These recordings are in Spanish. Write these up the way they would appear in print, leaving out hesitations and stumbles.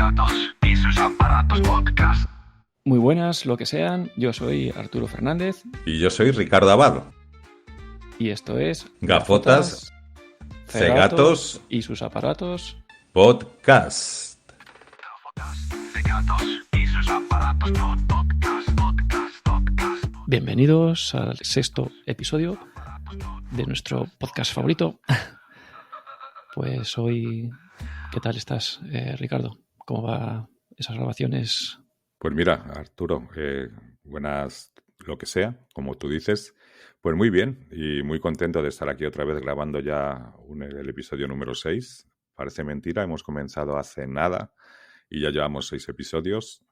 gatos y sus aparatos podcast. Muy buenas, lo que sean. Yo soy Arturo Fernández. Y yo soy Ricardo Abad. Y esto es Gafotas, Cegatos y sus aparatos podcast. Gafotas de gatos y sus aparatos podcast. Bienvenidos al sexto episodio de nuestro podcast favorito. Pues hoy, ¿qué tal estás, Ricardo? ¿Cómo va esas grabaciones? Pues mira, Arturo, buenas lo que sea, como tú dices. Pues muy bien y muy contento de estar aquí otra vez grabando ya el episodio número 6. Parece mentira, hemos comenzado hace nada y ya llevamos 6 episodios.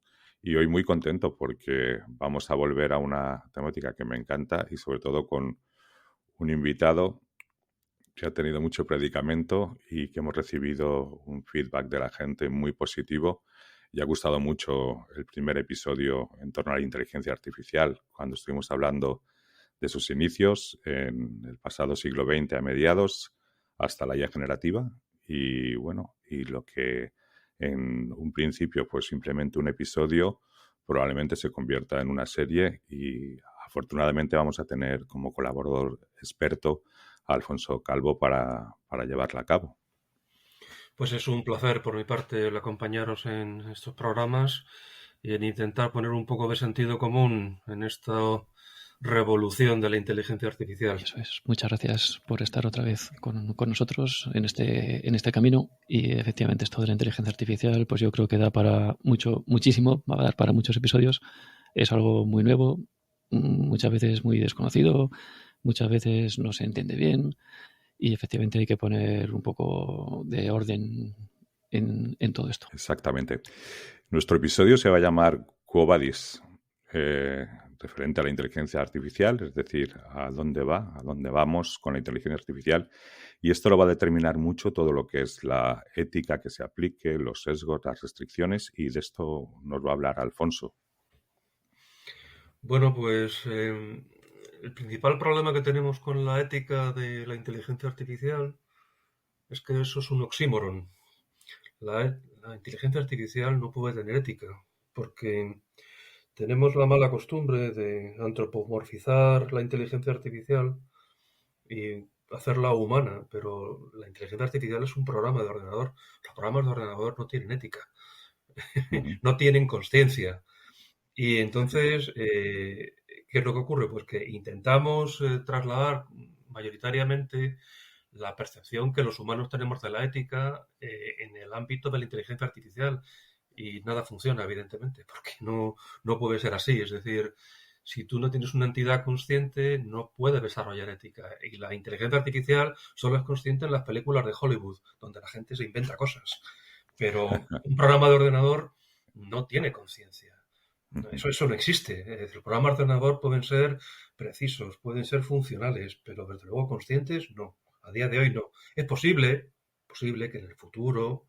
Y hoy muy contento porque vamos a volver a una temática que me encanta y sobre todo con un invitado que ha tenido mucho predicamento y que hemos recibido un feedback de la gente muy positivo. Y ha gustado mucho el primer episodio en torno a la inteligencia artificial, cuando estuvimos hablando de sus inicios en el pasado siglo XX a mediados hasta la IA generativa. Y bueno, y lo que en un principio pues simplemente un episodio probablemente se convierta en una serie y afortunadamente vamos a tener como colaborador experto a Alfonso Calvo para llevarla a cabo. Pues es un placer por mi parte el acompañaros en estos programas y en intentar poner un poco de sentido común en esta revolución de la inteligencia artificial. Eso es. Muchas gracias por estar otra vez con nosotros en este camino. Y efectivamente esto de la inteligencia artificial, pues yo creo que da para muchísimo, va a dar para muchos episodios. Es algo muy nuevo, muchas veces muy desconocido, muchas veces no se entiende bien. Y efectivamente hay que poner un poco de orden en todo esto. Exactamente. Nuestro episodio se va a llamar Quo Vadis, referente a la inteligencia artificial, es decir, a dónde vamos con la inteligencia artificial. Y esto lo va a determinar mucho todo lo que es la ética que se aplique, los sesgos, las restricciones, y de esto nos va a hablar Alfonso. Bueno, pues el principal problema que tenemos con la ética de la inteligencia artificial es que eso es un oxímoron. La inteligencia artificial no puede tener ética, porque tenemos la mala costumbre de antropomorfizar la inteligencia artificial y hacerla humana, pero la inteligencia artificial es un programa de ordenador. Los programas de ordenador no tienen ética, no tienen consciencia. Y entonces, ¿qué es lo que ocurre? Pues que intentamos trasladar mayoritariamente la percepción que los humanos tenemos de la ética en el ámbito de la inteligencia artificial. Y nada funciona, evidentemente, porque no puede ser así. Es decir, si tú no tienes una entidad consciente, no puedes desarrollar ética. Y la inteligencia artificial solo es consciente en las películas de Hollywood, donde la gente se inventa cosas. Pero un programa de ordenador no tiene conciencia. Eso no existe. Los programas de ordenador pueden ser precisos, pueden ser funcionales, pero desde luego conscientes no. A día de hoy no. Es posible que en el futuro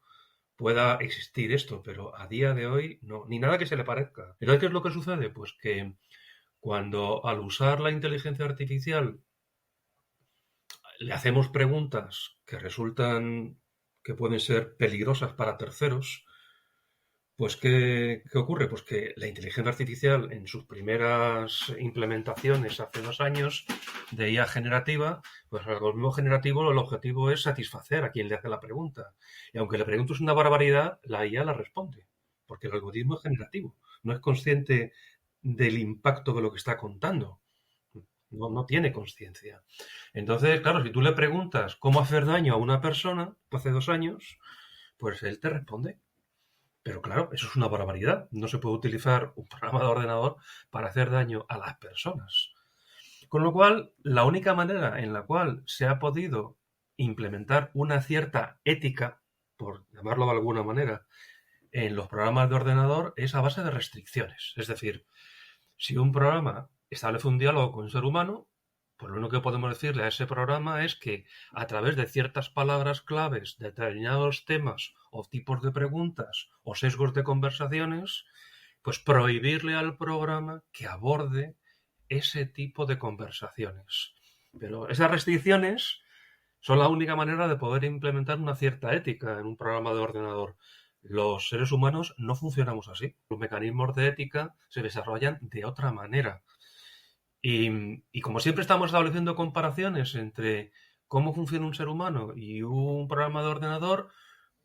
pueda existir esto, pero a día de hoy no, ni nada que se le parezca. Entonces, ¿qué es lo que sucede? Pues que cuando al usar la inteligencia artificial le hacemos preguntas que resultan que pueden ser peligrosas para terceros, pues ¿qué ocurre? Pues que la inteligencia artificial en sus primeras implementaciones hace 2 años de IA generativa, pues el algoritmo generativo el objetivo es satisfacer a quien le hace la pregunta. Y aunque le preguntes una barbaridad, la IA la responde, porque el algoritmo es generativo, no es consciente del impacto de lo que está contando. No tiene conciencia. Entonces, claro, si tú le preguntas cómo hacer daño a una persona hace 2 años, pues él te responde. Pero claro, eso es una barbaridad. No se puede utilizar un programa de ordenador para hacer daño a las personas. Con lo cual, la única manera en la cual se ha podido implementar una cierta ética, por llamarlo de alguna manera, en los programas de ordenador es a base de restricciones. Es decir, si un programa establece un diálogo con un ser humano, pues lo único que podemos decirle a ese programa es que a través de ciertas palabras claves, determinados temas o tipos de preguntas o sesgos de conversaciones, pues prohibirle al programa que aborde ese tipo de conversaciones. Pero esas restricciones son la única manera de poder implementar una cierta ética en un programa de ordenador. Los seres humanos no funcionamos así. Los mecanismos de ética se desarrollan de otra manera. Y como siempre estamos estableciendo comparaciones entre cómo funciona un ser humano y un programa de ordenador,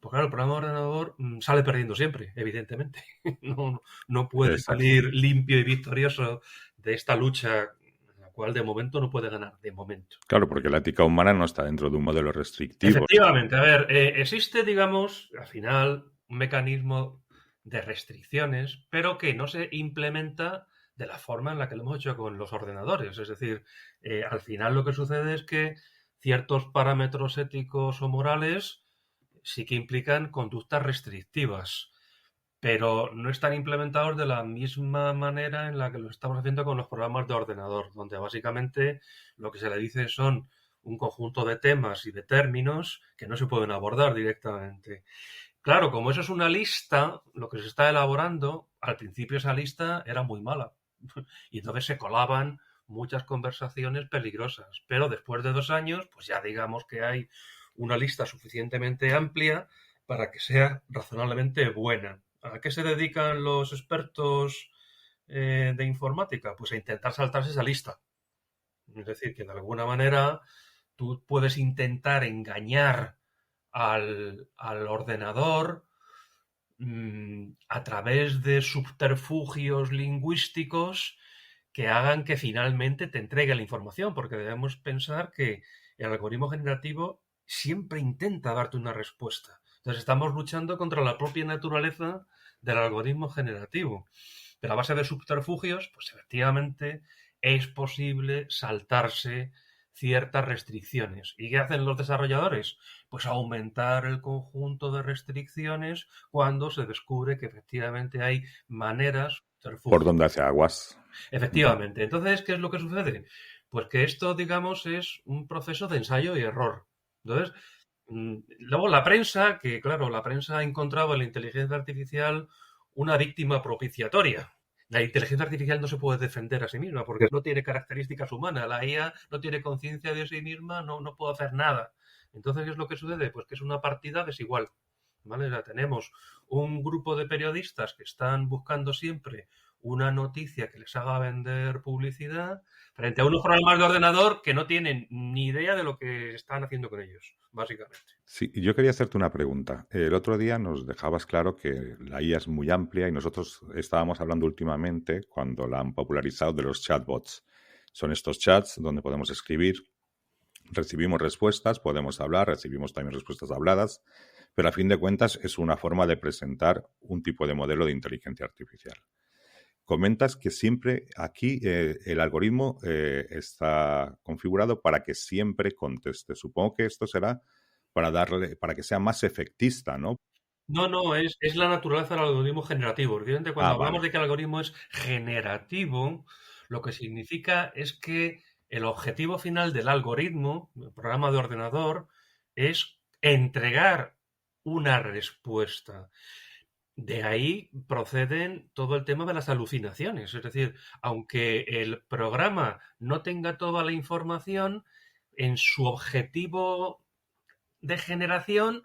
pues claro, el programa de ordenador sale perdiendo siempre, evidentemente. No puede Exacto. salir limpio y victorioso de esta lucha, en la cual de momento no puede ganar, de momento. Claro, porque la ética humana no está dentro de un modelo restrictivo. Efectivamente, a ver, existe, digamos, al final, un mecanismo de restricciones, pero que no se implementa de la forma en la que lo hemos hecho con los ordenadores. Es decir, al final lo que sucede es que ciertos parámetros éticos o morales sí que implican conductas restrictivas, pero no están implementados de la misma manera en la que lo estamos haciendo con los programas de ordenador, donde básicamente lo que se le dice son un conjunto de temas y de términos que no se pueden abordar directamente. Claro, como eso es una lista, lo que se está elaborando, al principio esa lista era muy mala y entonces se colaban muchas conversaciones peligrosas, pero después de 2 años, pues ya digamos que hay una lista suficientemente amplia para que sea razonablemente buena. ¿A qué se dedican los expertos de informática? Pues a intentar saltarse esa lista. Es decir, que de alguna manera tú puedes intentar engañar al ordenador a través de subterfugios lingüísticos que hagan que finalmente te entregue la información, porque debemos pensar que el algoritmo generativo siempre intenta darte una respuesta. Entonces estamos luchando contra la propia naturaleza del algoritmo generativo. Pero a base de subterfugios, pues efectivamente es posible saltarse ciertas restricciones. ¿Y qué hacen los desarrolladores? Pues aumentar el conjunto de restricciones cuando se descubre que efectivamente hay maneras Por donde hace aguas. Efectivamente. Entonces, ¿qué es lo que sucede? Pues que esto, digamos, es un proceso de ensayo y error. Entonces, luego la prensa, que claro, la prensa ha encontrado en la inteligencia artificial una víctima propiciatoria. La inteligencia artificial no se puede defender a sí misma porque no tiene características humanas. La IA no tiene conciencia de sí misma, no puede hacer nada. Entonces, ¿qué es lo que sucede? Pues que es una partida desigual. ¿Vale? O sea, tenemos un grupo de periodistas que están buscando siempre una noticia que les haga vender publicidad frente a unos programas de ordenador que no tienen ni idea de lo que están haciendo con ellos, básicamente. Sí, y yo quería hacerte una pregunta. El otro día nos dejabas claro que la IA es muy amplia y nosotros estábamos hablando últimamente, cuando la han popularizado, de los chatbots. Son estos chats donde podemos escribir, recibimos respuestas, podemos hablar, recibimos también respuestas habladas, pero a fin de cuentas es una forma de presentar un tipo de modelo de inteligencia artificial. Comentas que siempre aquí el algoritmo está configurado para que siempre conteste. Supongo que esto será para que sea más efectista, ¿no? No, es la naturaleza del algoritmo generativo. Evidentemente, cuando hablamos Vale. de que el algoritmo es generativo, lo que significa es que el objetivo final del algoritmo, el programa de ordenador, es entregar una respuesta. De ahí proceden todo el tema de las alucinaciones. Es decir, aunque el programa no tenga toda la información, en su objetivo de generación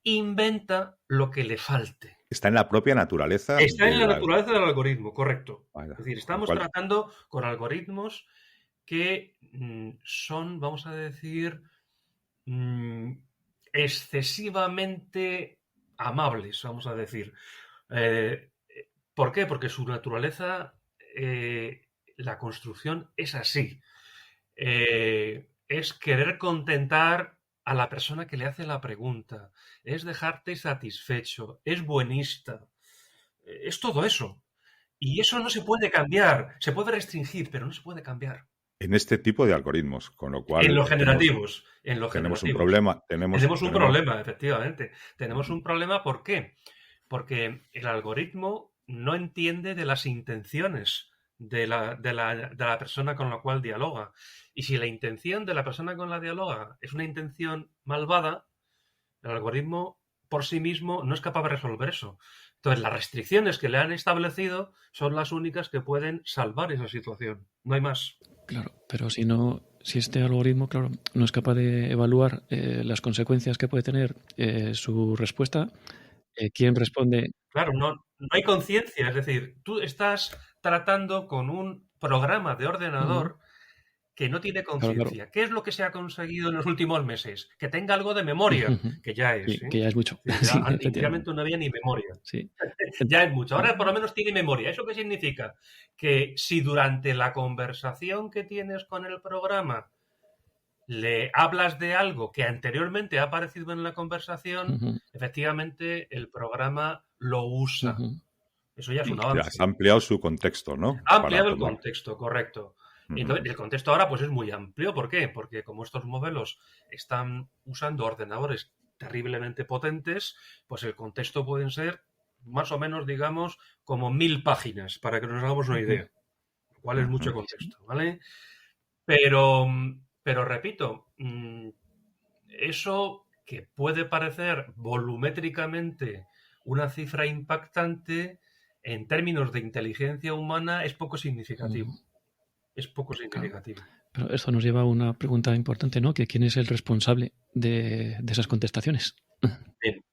inventa lo que le falte. Está en la propia naturaleza Está en de la la... naturaleza del algoritmo, correcto. Vaya, Es decir, con lo estamos cual, tratando con algoritmos que son, vamos a decir, mm, excesivamente amables, vamos a decir. ¿Por qué? Porque su naturaleza, la construcción es así. Es querer contentar a la persona que le hace la pregunta, es dejarte satisfecho, es buenista, es todo eso. Y eso no se puede cambiar, se puede restringir, pero no se puede cambiar. en este tipo de algoritmos, con lo En cual los generativos, en los tenemos un generativos. problema. Tenemos un problema, efectivamente. Tenemos un problema, ¿por qué? Porque el algoritmo no entiende de las intenciones de la persona con la cual dialoga. Y si la intención de la persona con la dialoga es una intención malvada, el algoritmo por sí mismo no es capaz de resolver eso. Entonces, las restricciones que le han establecido son las únicas que pueden salvar esa situación. No hay más. Claro, pero si este algoritmo, claro, no es capaz de evaluar las consecuencias que puede tener su respuesta, ¿Quién responde? Claro, no hay conciencia. Es decir, tú estás tratando con un programa de Ujú. ordenador que no tiene Claro, claro. conciencia. ¿Qué es lo que se ha conseguido en los últimos meses? Que tenga algo de memoria, Ujú. que ya es. Sí, que ya es mucho. Es decir, Sí, efectivamente. inicialmente no había ni memoria. Sí. Ya es mucho. Ahora por lo menos tiene memoria. ¿Eso qué significa? Que si durante la conversación que tienes con el programa le hablas de algo que anteriormente ha aparecido en la conversación, Ujú, efectivamente el programa lo usa. ujú. Eso ya es un Ya avance. has ampliado su contexto, ¿no? Ha Para ampliado el tomar. contexto, correcto. Ujú. Entonces, el contexto ahora pues es muy amplio. ¿Por qué? Porque como estos modelos están usando ordenadores terriblemente potentes, pues el contexto pueden ser más o menos, digamos, como 1000 páginas, para que nos hagamos una Ujú. idea, lo cual es mucho Ujú. contexto, ¿vale? Pero repito, eso que puede parecer volumétricamente una cifra impactante, en términos de inteligencia humana es poco significativo. Ujú. Es poco Claro. significativo. Pero esto nos lleva a una pregunta importante, ¿no? Que ¿quién es el responsable de esas contestaciones? Bien.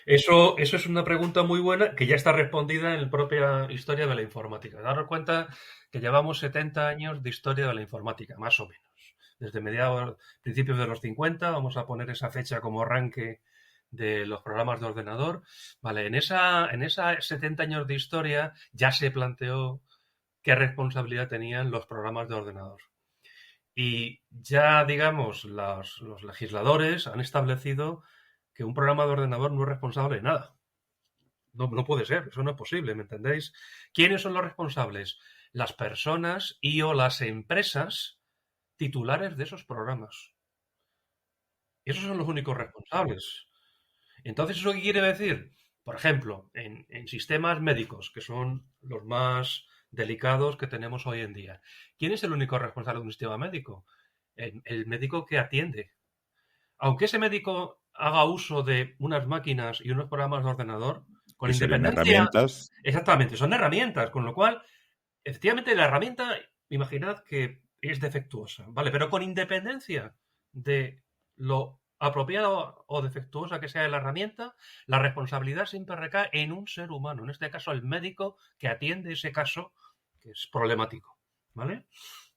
Eso es una pregunta muy buena que ya está respondida en la propia historia de la informática. Daros cuenta que llevamos 70 años de historia de la informática, más o menos. Desde principios de los 50, vamos a poner esa fecha como arranque de los programas de ordenador. Vale, en esa 70 años de historia ya se planteó qué responsabilidad tenían los programas de ordenador. Y ya, digamos, los legisladores han establecido que un programa de ordenador no es responsable de nada. No puede ser, eso no es posible, ¿me entendéis? ¿Quiénes son los responsables? Las personas y o las empresas titulares de esos programas. Esos son los únicos responsables. Entonces, ¿eso qué quiere decir? Por ejemplo, en sistemas médicos, que son los más delicados que tenemos hoy en día. ¿Quién es el único responsable de un sistema médico? El médico que atiende. Aunque ese médico haga uso de unas máquinas y unos programas de ordenador, con Que serían independencia, herramientas. exactamente, son herramientas, con lo cual, efectivamente, la herramienta, imaginad que es defectuosa, ¿vale? Pero con independencia de lo apropiado o defectuosa que sea la herramienta, la responsabilidad siempre recae en un ser humano, en este caso el médico que atiende ese caso que es problemático, ¿vale?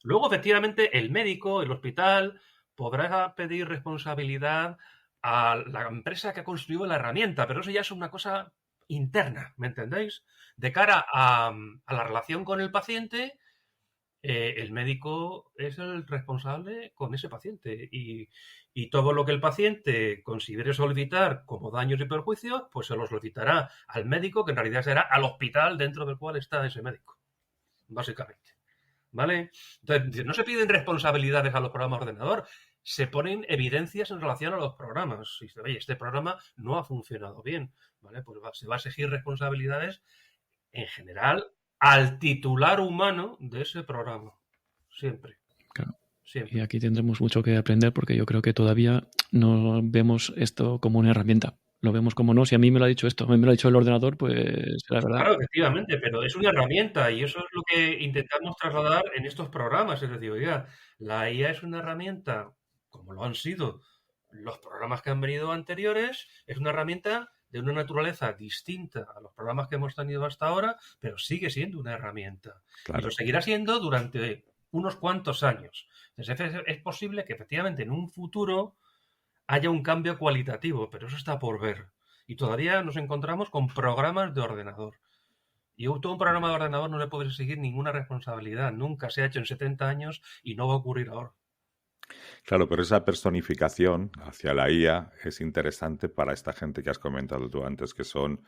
Luego, efectivamente, el médico, el hospital, podrá pedir responsabilidad a la empresa que ha construido la herramienta, pero eso ya es una cosa interna, ¿me entendéis? De cara a la relación con el paciente, el médico es el responsable con ese paciente y todo lo que el paciente considere solicitar como daños y perjuicios, pues se los solicitará al médico, que en realidad será al hospital dentro del cual está ese médico, básicamente. ¿Vale? Entonces, no se piden responsabilidades a los programas de ordenador, se ponen evidencias en relación a los programas. Y dice, oye, este programa no ha funcionado bien, ¿vale? Pues se va a exigir responsabilidades en general al titular humano de ese programa. Siempre. Claro. Siempre. Y aquí tendremos mucho que aprender porque yo creo que todavía no vemos esto como una herramienta. Lo vemos como no, si a mí me lo ha dicho esto, a mí me lo ha dicho el ordenador, pues la verdad. Claro, efectivamente, pero es una herramienta y eso es lo que intentamos trasladar en estos programas. Es decir, oiga, la IA es una herramienta, como lo han sido los programas que han venido anteriores, es una herramienta de una naturaleza distinta a los programas que hemos tenido hasta ahora, pero sigue siendo una herramienta. Y lo Claro. seguirá siendo durante unos cuantos años. Entonces, es posible que efectivamente en un futuro haya un cambio cualitativo, pero eso está por ver. Y todavía nos encontramos con programas de ordenador. Y todo un programa de ordenador no le puede exigir ninguna responsabilidad. Nunca se ha hecho en 70 años y no va a ocurrir ahora. Claro, pero esa personificación hacia la IA es interesante para esta gente que has comentado tú antes, que son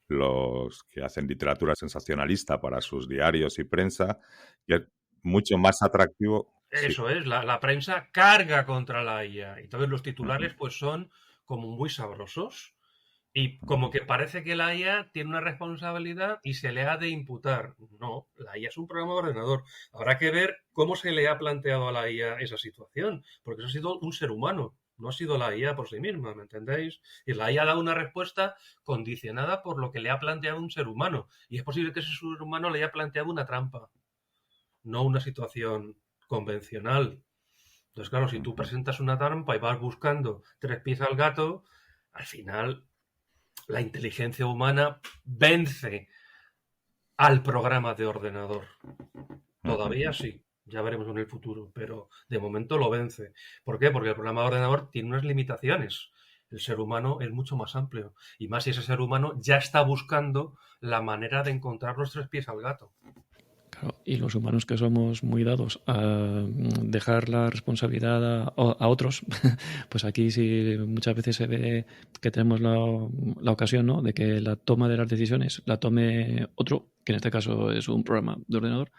los que hacen literatura sensacionalista para sus diarios y prensa, y es mucho más atractivo. Sí. Eso es, la prensa carga contra la IA. Y entonces los titulares Ujú. pues son como muy sabrosos. Y como que parece que la IA tiene una responsabilidad y se le ha de imputar. No, la IA es un programa de ordenador. Habrá que ver cómo se le ha planteado a la IA esa situación, porque eso ha sido un ser humano, no ha sido la IA por sí misma, ¿me entendéis? Y la IA ha dado una respuesta condicionada por lo que le ha planteado un ser humano. Y es posible que ese ser humano le haya planteado una trampa, no una situación convencional. Entonces, claro, si tú Ujú. presentas una trampa y vas buscando tres pies al gato, al final la inteligencia humana vence al programa de ordenador. Todavía sí, ya veremos en el futuro, pero de momento lo vence. ¿Por qué? Porque el programa de ordenador tiene unas limitaciones. El ser humano es mucho más amplio, y más si ese ser humano ya está buscando la manera de encontrar los 3 pies al gato. Claro, y los humanos que somos muy dados a dejar la responsabilidad a otros, pues aquí sí muchas veces se ve que tenemos la ocasión, ¿no?, de que la toma de las decisiones la tome otro, que en este caso es un programa de ordenador.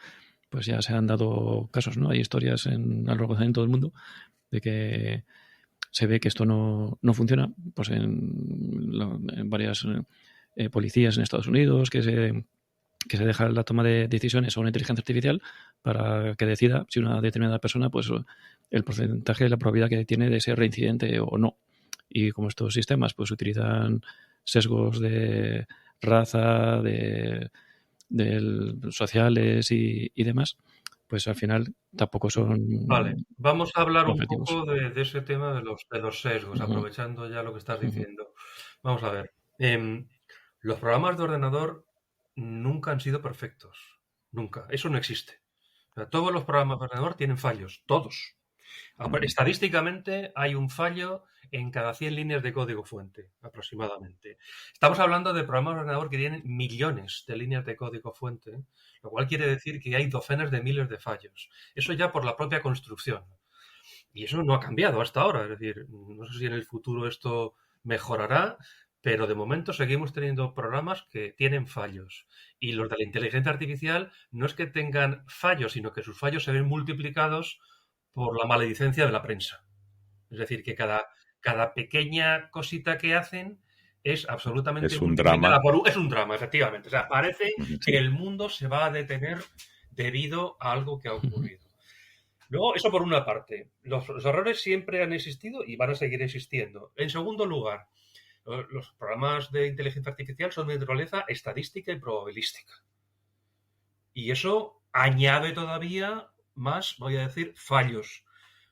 Pues ya se han dado casos, ¿no? Hay historias a lo largo de todo el mundo de que se ve que esto no funciona, pues en varias policías en Estados Unidos, que se deja la toma de decisiones a una inteligencia artificial para que decida si una determinada persona, pues el porcentaje, la probabilidad que tiene de ser reincidente o no. Y como estos sistemas pues utilizan sesgos de raza, de sociales y demás, pues al final tampoco son Vale, vamos a hablar un objetivos. poco de ese tema de los sesgos, aprovechando ya lo que estás diciendo. Vamos a ver. Los programas de ordenador nunca han sido perfectos. Nunca. Eso no existe. O sea, todos los programas de ordenador tienen fallos. Todos. Estadísticamente hay un fallo en cada 100 líneas de código fuente, aproximadamente. Estamos hablando de programas de ordenador que tienen millones de líneas de código fuente, lo cual quiere decir que hay docenas de miles de fallos. Eso ya por la propia construcción. Y eso no ha cambiado hasta ahora. Es decir, no sé si en el futuro esto mejorará, pero de momento seguimos teniendo programas que tienen fallos. Y los de la inteligencia artificial no es que tengan fallos, sino que sus fallos se ven multiplicados por la maledicencia de la prensa. Es decir, que cada pequeña cosita que hacen es absolutamente Es un drama. es un drama, efectivamente. O sea, parece que el mundo se va a detener debido a algo que ha ocurrido. Luego, eso por una parte. Los errores siempre han existido y van a seguir existiendo. En segundo lugar, los programas de inteligencia artificial son de naturaleza estadística y probabilística. Y eso añade todavía más, voy a decir, fallos.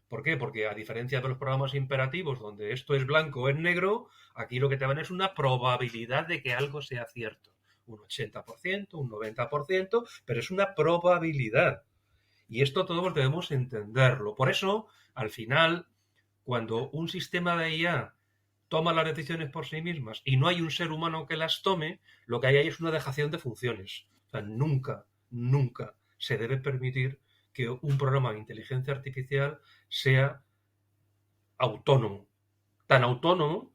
¿Por qué? Porque a diferencia de los programas imperativos donde esto es blanco o es negro, aquí lo que te dan es una probabilidad de que algo sea cierto. Un 80%, un 90%, pero es una probabilidad. Y esto todos debemos entenderlo. Por eso, al final, cuando un sistema de IA toma las decisiones por sí mismas y no hay un ser humano que las tome, lo que hay ahí es una dejación de funciones. O sea, nunca se debe permitir que un programa de inteligencia artificial sea autónomo. Tan autónomo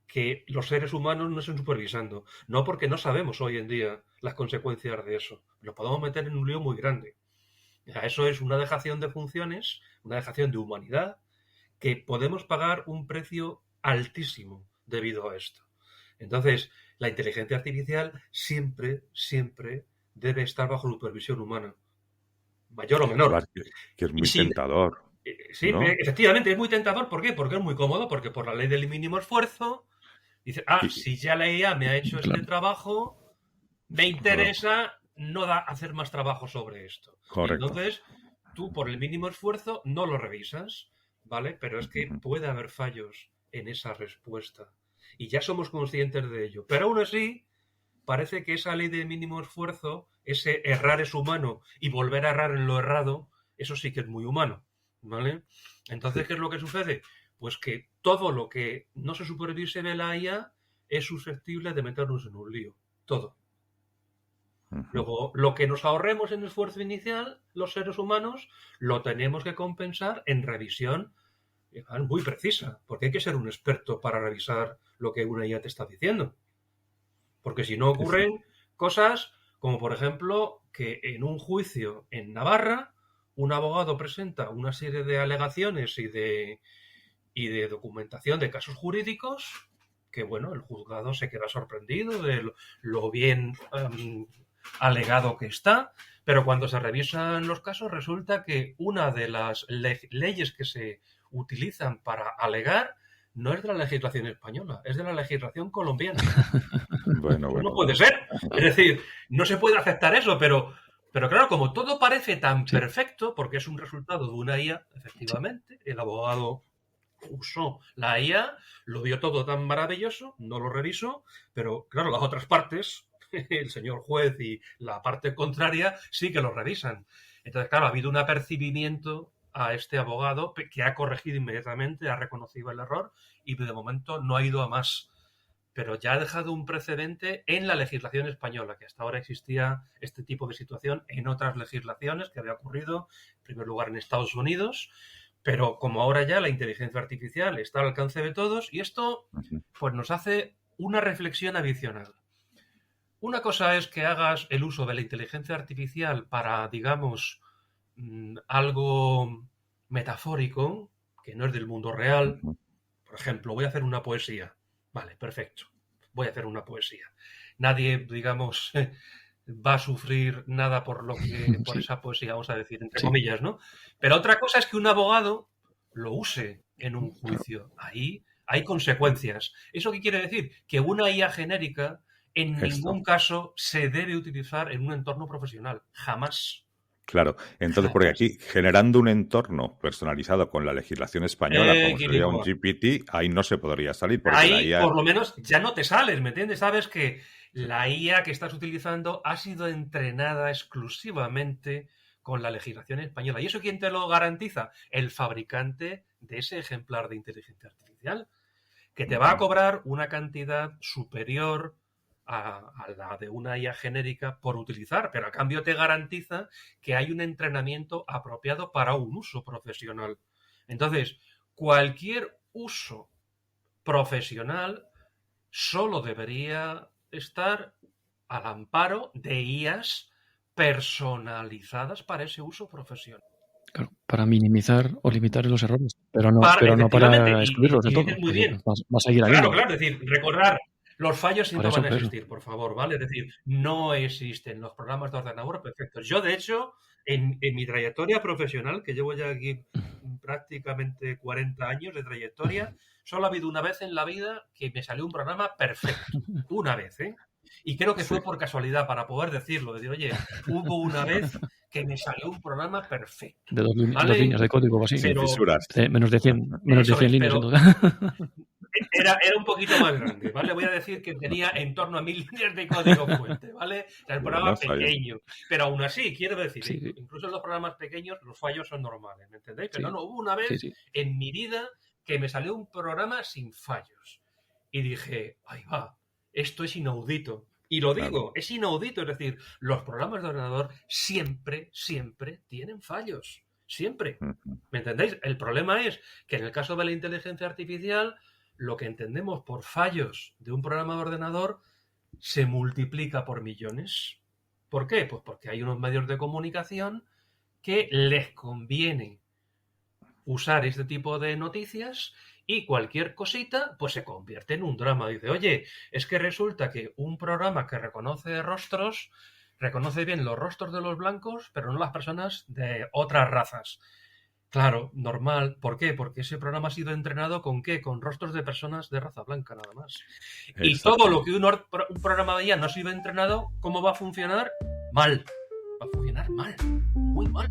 que los seres humanos no estén supervisando. No, porque no sabemos hoy en día las consecuencias de eso. Nos podemos meter en un lío muy grande. Eso es una dejación de funciones, una dejación de humanidad, que podemos pagar un precio altísimo debido a esto. Entonces, la inteligencia artificial siempre debe estar bajo supervisión humana, mayor o menor. Que es muy tentador. Sí, ¿no? Efectivamente, es muy tentador. ¿Por qué? Porque es muy cómodo, porque por la ley del mínimo esfuerzo, dice, si ya la IA me ha hecho este trabajo, me interesa no hacer más trabajo sobre esto. Correcto. Entonces, tú por el mínimo esfuerzo no lo revisas, ¿vale? Pero es que puede haber fallos en esa respuesta. Y ya somos conscientes de ello. Pero aún así, parece que esa ley de mínimo esfuerzo, ese errar es humano y volver a errar en lo errado, eso sí que es muy humano, ¿vale? Entonces, ¿qué es lo que sucede? Pues que todo lo que no se supervise de la IA es susceptible de meternos en un lío. Todo. Luego, lo que nos ahorremos en esfuerzo inicial, los seres humanos, lo tenemos que compensar en revisión muy precisa, porque hay que ser un experto para revisar lo que una IA te está diciendo. Porque si no ocurren cosas como, por ejemplo, que en un juicio en Navarra, un abogado presenta una serie de alegaciones y de documentación de casos jurídicos que, bueno, el juzgado se queda sorprendido de lo bien alegado que está, pero cuando se revisan los casos resulta que una de las leyes que se utilizan para alegar no es de la legislación española, es de la legislación colombiana. Bueno. No puede ser. Es decir, no se puede aceptar eso, pero claro, como todo parece tan perfecto, porque es un resultado de una IA, efectivamente, el abogado usó la IA, lo vio todo tan maravilloso, no lo revisó, pero claro, las otras partes, el señor juez y la parte contraria, sí que lo revisan. Entonces, claro, ha habido un apercibimiento a este abogado que ha corregido inmediatamente, ha reconocido el error y de momento no ha ido a más. Pero ya ha dejado un precedente en la legislación española, que hasta ahora existía este tipo de situación en otras legislaciones que había ocurrido, en primer lugar en Estados Unidos, pero como ahora ya la inteligencia artificial está al alcance de todos, y esto pues nos hace una reflexión adicional. Una cosa es que hagas el uso de la inteligencia artificial para, digamos, algo metafórico, que no es del mundo real. Por ejemplo, voy a hacer una poesía. Vale, perfecto. Voy a hacer una poesía. Nadie, digamos, va a sufrir nada por Sí. esa poesía, vamos a decir, entre Sí. comillas, ¿no? Pero otra cosa es que un abogado lo use en un Claro. juicio. Ahí hay consecuencias. ¿Eso qué quiere decir? Que una IA genérica en ningún caso se debe utilizar en un entorno profesional. Jamás. Claro, entonces, porque Jamás. aquí, generando un entorno personalizado con la legislación española, como sería un GPT, ahí no se podría salir, porque la Ahí, IA... por lo menos, ya no te sales, ¿me entiendes? Sabes que la IA que estás utilizando ha sido entrenada exclusivamente con la legislación española. ¿Y eso quién te lo garantiza? El fabricante de ese ejemplar de inteligencia artificial, que te va a cobrar una cantidad superior a la de una IA genérica por utilizar, pero a cambio te garantiza que hay un entrenamiento apropiado para un uso profesional. Entonces, cualquier uso profesional solo debería estar al amparo de IAs personalizadas para ese uso profesional. Claro, para minimizar o limitar los errores, pero no Efectivamente, para excluirlos de y todo. dices muy Es decir, bien. va a seguir Claro, habiendo. claro, es decir, recordar, los fallos Por siempre eso, van a por eso. existir, por favor, ¿vale? Es decir, no existen los programas de ordenador perfectos. Yo, de hecho, en mi trayectoria profesional, que llevo ya aquí prácticamente 40 años de trayectoria, solo ha habido una vez en la vida que me salió un programa perfecto. Una vez, ¿eh? Y creo que fue por casualidad, para poder decirlo. Decir, oye, hubo una vez que me salió un programa perfecto. De dos ¿Vale? líneas de código o así. Sin fisuras. Menos de 100 Eso es, líneas, sin pero duda. era un poquito más grande, ¿vale? Voy a decir que tenía en torno a 1000 líneas de código fuente, ¿vale? O sea, el programa No falla. pequeño. Pero aún así, quiero decir, Sí. incluso en los programas pequeños los fallos son normales, ¿me entendéis? Pero Sí. no, hubo una vez Sí. en mi vida que me salió un programa sin fallos. Y dije, ahí va, esto es inaudito. Y lo digo, Claro. es inaudito. Es decir, los programas de ordenador siempre, siempre tienen fallos. Siempre. ¿Me entendéis? El problema es que en el caso de la inteligencia artificial, lo que entendemos por fallos de un programa de ordenador se multiplica por millones. ¿Por qué? Pues porque hay unos medios de comunicación que les conviene usar este tipo de noticias y cualquier cosita pues se convierte en un drama. Dice, oye, es que resulta que un programa que reconoce rostros, reconoce bien los rostros de los blancos, pero no las personas de otras razas. Claro, normal. ¿Por qué? Porque ese programa ha sido entrenado ¿con qué? Con rostros de personas de raza blanca, nada más. Y todo lo que un programa de IA no ha sido entrenado, ¿cómo va a funcionar? Mal. Va a funcionar mal. Muy mal.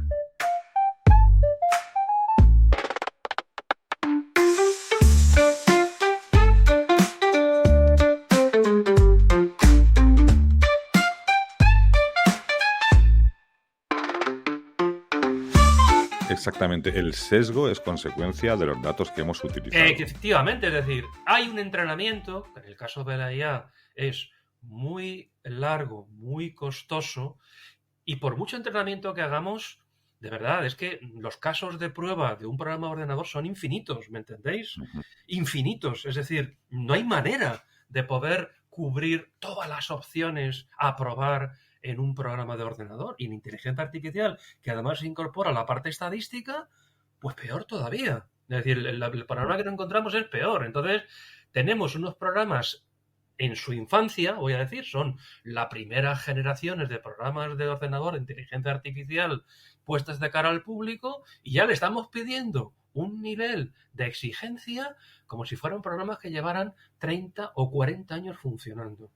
Exactamente. El sesgo es consecuencia de los datos que hemos utilizado. Efectivamente, es decir, hay un entrenamiento, que en el caso de la IA es muy largo, muy costoso, y por mucho entrenamiento que hagamos, de verdad, es que los casos de prueba de un programa de ordenador son infinitos, ¿me entendéis? Infinitos, es decir, no hay manera de poder cubrir todas las opciones a probar en un programa de ordenador. Y en inteligencia artificial, que además incorpora la parte estadística, pues peor todavía. Es decir, el panorama que nos encontramos es peor. Entonces, tenemos unos programas en su infancia, voy a decir, son la primera generaciones de programas de ordenador de inteligencia artificial puestas de cara al público y ya le estamos pidiendo un nivel de exigencia como si fueran programas que llevaran 30 o 40 años funcionando.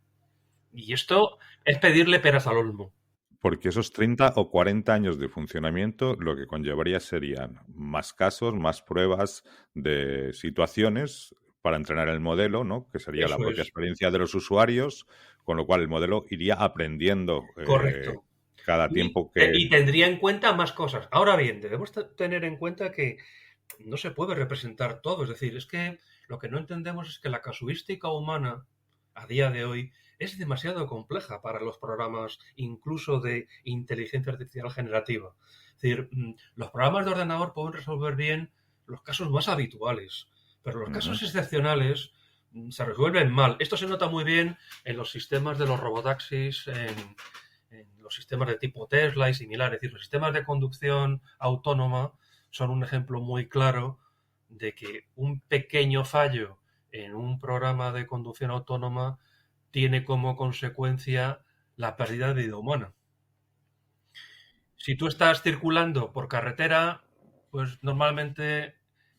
Y esto es pedirle peras al olmo. Porque esos 30 o 40 años de funcionamiento lo que conllevaría serían más casos, más pruebas de situaciones para entrenar el modelo, ¿no? Que sería la Eso propia es, experiencia de los usuarios, con lo cual el modelo iría aprendiendo correcto. cada Y, tiempo que... y tendría en cuenta más cosas. Ahora bien, debemos tener en cuenta que no se puede representar todo. Es decir, es que lo que no entendemos es que la casuística humana a día de hoy es demasiado compleja para los programas, incluso de inteligencia artificial generativa. Es decir, los programas de ordenador pueden resolver bien los casos más habituales, pero los casos excepcionales se resuelven mal. Esto se nota muy bien en los sistemas de los robotaxis, en los sistemas de tipo Tesla y similares. Es decir, los sistemas de conducción autónoma son un ejemplo muy claro de que un pequeño fallo en un programa de conducción autónoma tiene como consecuencia la pérdida de vida humana. Si tú estás circulando por carretera, pues normalmente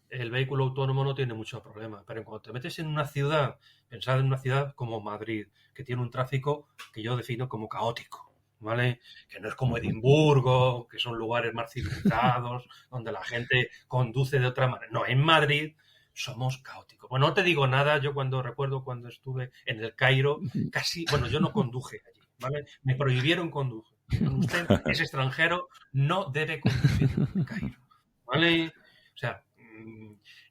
el vehículo autónomo no tiene mucho problema. Pero cuando te metes en una ciudad, pensad en una ciudad como Madrid, que tiene un tráfico que yo defino como caótico, ¿vale? Que no es como Edimburgo, que son lugares más civilizados, donde la gente conduce de otra manera. No, en Madrid somos caóticos. Bueno, no te digo nada, yo recuerdo cuando estuve en el Cairo, casi, bueno, yo no conduje allí, ¿vale? Me prohibieron conducir. Usted es extranjero, no debe conducir en Cairo, ¿vale? O sea,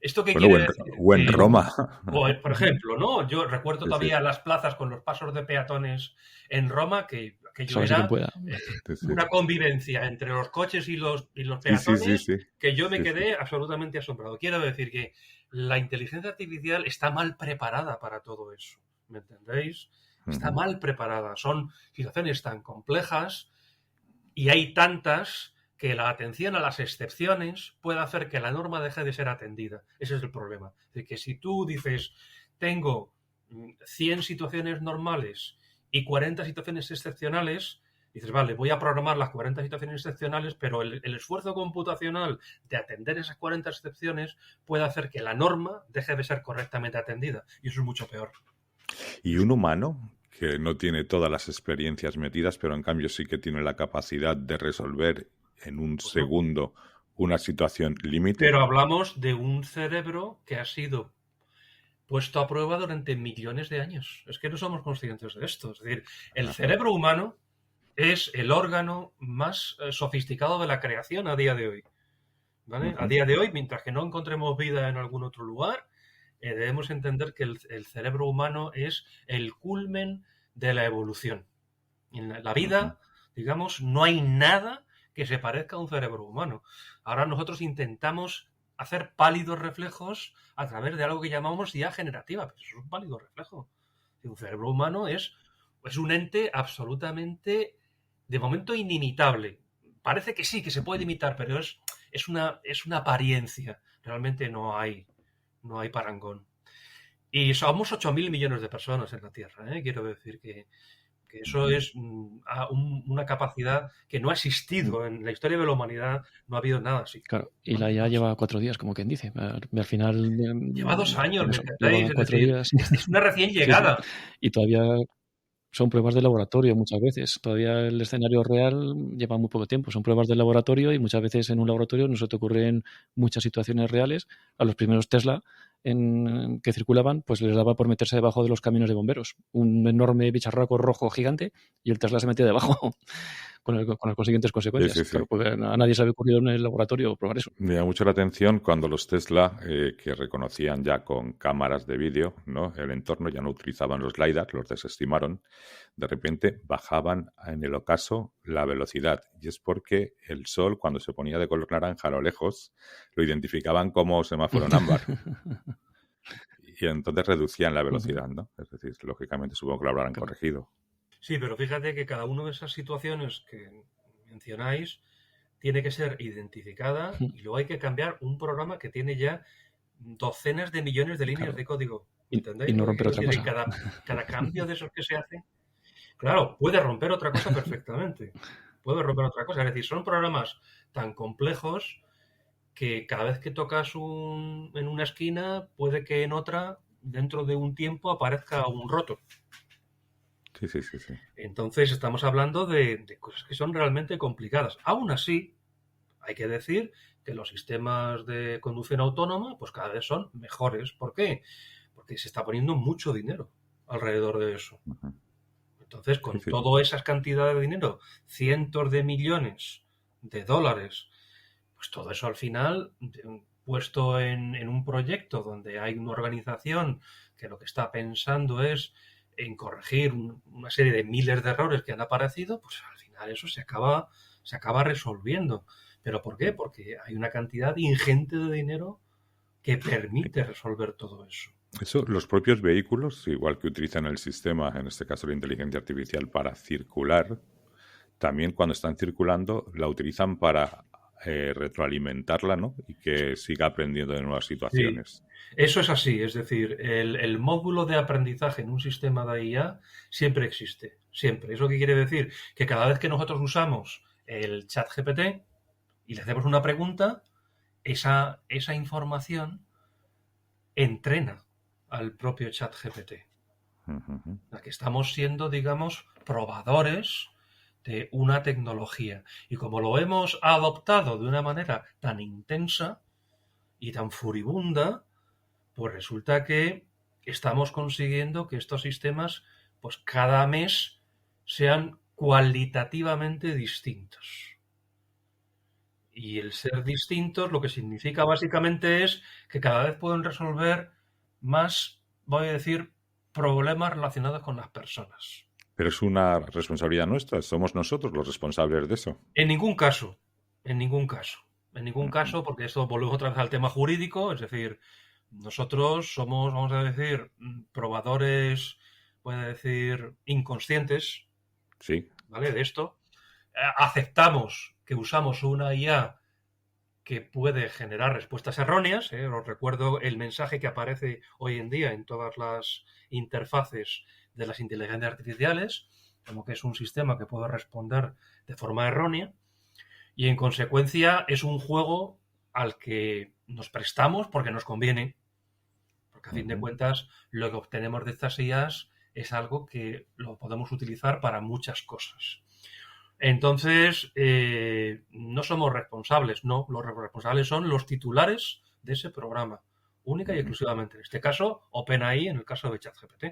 ¿esto qué Bueno, quiere decir? o en Que, Roma. por ejemplo, ¿no? Yo recuerdo Sí, sí, todavía las plazas con los pasos de peatones en Roma, que aquello Sálvese quien era pueda. sí, sí. una convivencia entre los coches y los Sí, sí, peatones sí, sí. que yo me Sí, quedé absolutamente asombrado. Quiero decir que la inteligencia artificial está mal preparada para todo eso, ¿me entendéis? Está mal preparada. Son situaciones tan complejas y hay tantas que la atención a las excepciones puede hacer que la norma deje de ser atendida. Ese es el problema. Es decir, que si tú dices, tengo 100 situaciones normales y 40 situaciones excepcionales, dices, vale, voy a programar las 40 situaciones excepcionales, pero el esfuerzo computacional de atender esas 40 excepciones puede hacer que la norma deje de ser correctamente atendida. Y eso es mucho peor. Y un humano que no tiene todas las experiencias metidas, pero en cambio sí que tiene la capacidad de resolver en un segundo una situación límite. Pero hablamos de un cerebro que ha sido puesto a prueba durante millones de años. Es que no somos conscientes de esto. Es decir, el cerebro humano es el órgano más sofisticado de la creación a día de hoy. ¿Vale? A día de hoy, mientras que no encontremos vida en algún otro lugar, debemos entender que el cerebro humano es el culmen de la evolución. En la vida, digamos, no hay nada que se parezca a un cerebro humano. Ahora nosotros intentamos hacer pálidos reflejos a través de algo que llamamos IA generativa, pero eso es un pálido reflejo. Un cerebro humano es un ente absolutamente, de momento, inimitable. Parece que sí, que se puede imitar, pero es una apariencia. Realmente no hay parangón. Y somos 8.000 millones de personas en la Tierra. Quiero decir que eso es una capacidad que no ha existido en la historia de la humanidad, no ha habido nada así. Claro, y la IA lleva 4 días, como quien dice. Al final... Lleva 2 años, ¿me entendéis? Lleva 4 días. Es una recién llegada. Sí, sí. Y todavía son pruebas de laboratorio muchas veces. Todavía el escenario real lleva muy poco tiempo. Son pruebas de laboratorio y muchas veces en un laboratorio no se te ocurren muchas situaciones reales. A los primeros Tesla que circulaban, pues les daba por meterse debajo de los camiones de bomberos. Un enorme bicharraco rojo gigante y el Tesla se metía debajo con las consiguientes consecuencias. Sí, sí, sí. Claro, porque a nadie se había ocurrido en el laboratorio probar eso. Me llama mucho la atención cuando los Tesla, que reconocían ya con cámaras de vídeo, ¿no?, el entorno, ya no utilizaban los LiDAR, los desestimaron, de repente bajaban en el ocaso la velocidad. Y es porque el sol, cuando se ponía de color naranja a lo lejos, lo identificaban como semáforo en ámbar. Y entonces reducían la velocidad, ¿no? Es decir, lógicamente supongo que lo habrán corregido. Sí, pero fíjate que cada una de esas situaciones que mencionáis tiene que ser identificada y luego hay que cambiar un programa que tiene ya docenas de millones de líneas de código. ¿Entendéis? Y no romper otra cosa. Cada cambio de esos que se hace, claro, puede romper otra cosa perfectamente. Puede romper otra cosa. Es decir, son programas tan complejos que cada vez que tocas en una esquina, puede que en otra, dentro de un tiempo, aparezca un roto. Sí. Entonces estamos hablando de cosas que son realmente complicadas. Aún así, hay que decir que los sistemas de conducción autónoma pues cada vez son mejores. ¿Por qué? Porque se está poniendo mucho dinero alrededor de eso. Ujú. Entonces, con Sí. todas esas cantidades de dinero, cientos de millones de dólares, pues todo eso al final, puesto en un proyecto donde hay una organización que lo que está pensando es en corregir una serie de miles de errores que han aparecido, pues al final eso se acaba resolviendo. ¿Pero por qué? Porque hay una cantidad ingente de dinero que permite resolver todo eso. Eso, los propios vehículos, igual que utilizan el sistema, en este caso la inteligencia artificial, para circular, también cuando están circulando la utilizan para retroalimentarla, ¿no? Y que siga aprendiendo de nuevas Sí, situaciones. eso es así, es decir, el módulo de aprendizaje en un sistema de IA siempre existe, siempre. ¿Eso qué quiere decir? Que cada vez que nosotros usamos el chat GPT y le hacemos una pregunta, esa información entrena al propio chat GPT. Ujú. La que estamos siendo, digamos, probadores de una tecnología. Y como lo hemos adoptado de una manera tan intensa y tan furibunda, pues resulta que estamos consiguiendo que estos sistemas, pues cada mes sean cualitativamente distintos. Y el ser distintos lo que significa básicamente es que cada vez pueden resolver más, voy a decir, problemas relacionados con las personas. Pero es una responsabilidad nuestra, somos nosotros los responsables de eso. En ningún caso, en ningún caso, en ningún Ujú. caso, porque esto volvemos otra vez al tema jurídico, es decir, nosotros somos, vamos a decir, probadores, voy a decir, inconscientes, Sí. ¿vale? De esto. Aceptamos que usamos una IA que puede generar respuestas erróneas. Os recuerdo el mensaje que aparece hoy en día en todas las interfaces de las inteligencias artificiales, como que es un sistema que puede responder de forma errónea y en consecuencia es un juego al que nos prestamos porque nos conviene, porque a fin de Ujú. cuentas lo que obtenemos de estas IAs es algo que lo podemos utilizar para muchas cosas. Entonces, no somos responsables, no, los responsables son los titulares de ese programa, única y Ujú. exclusivamente. En este caso, OpenAI, en el caso de ChatGPT.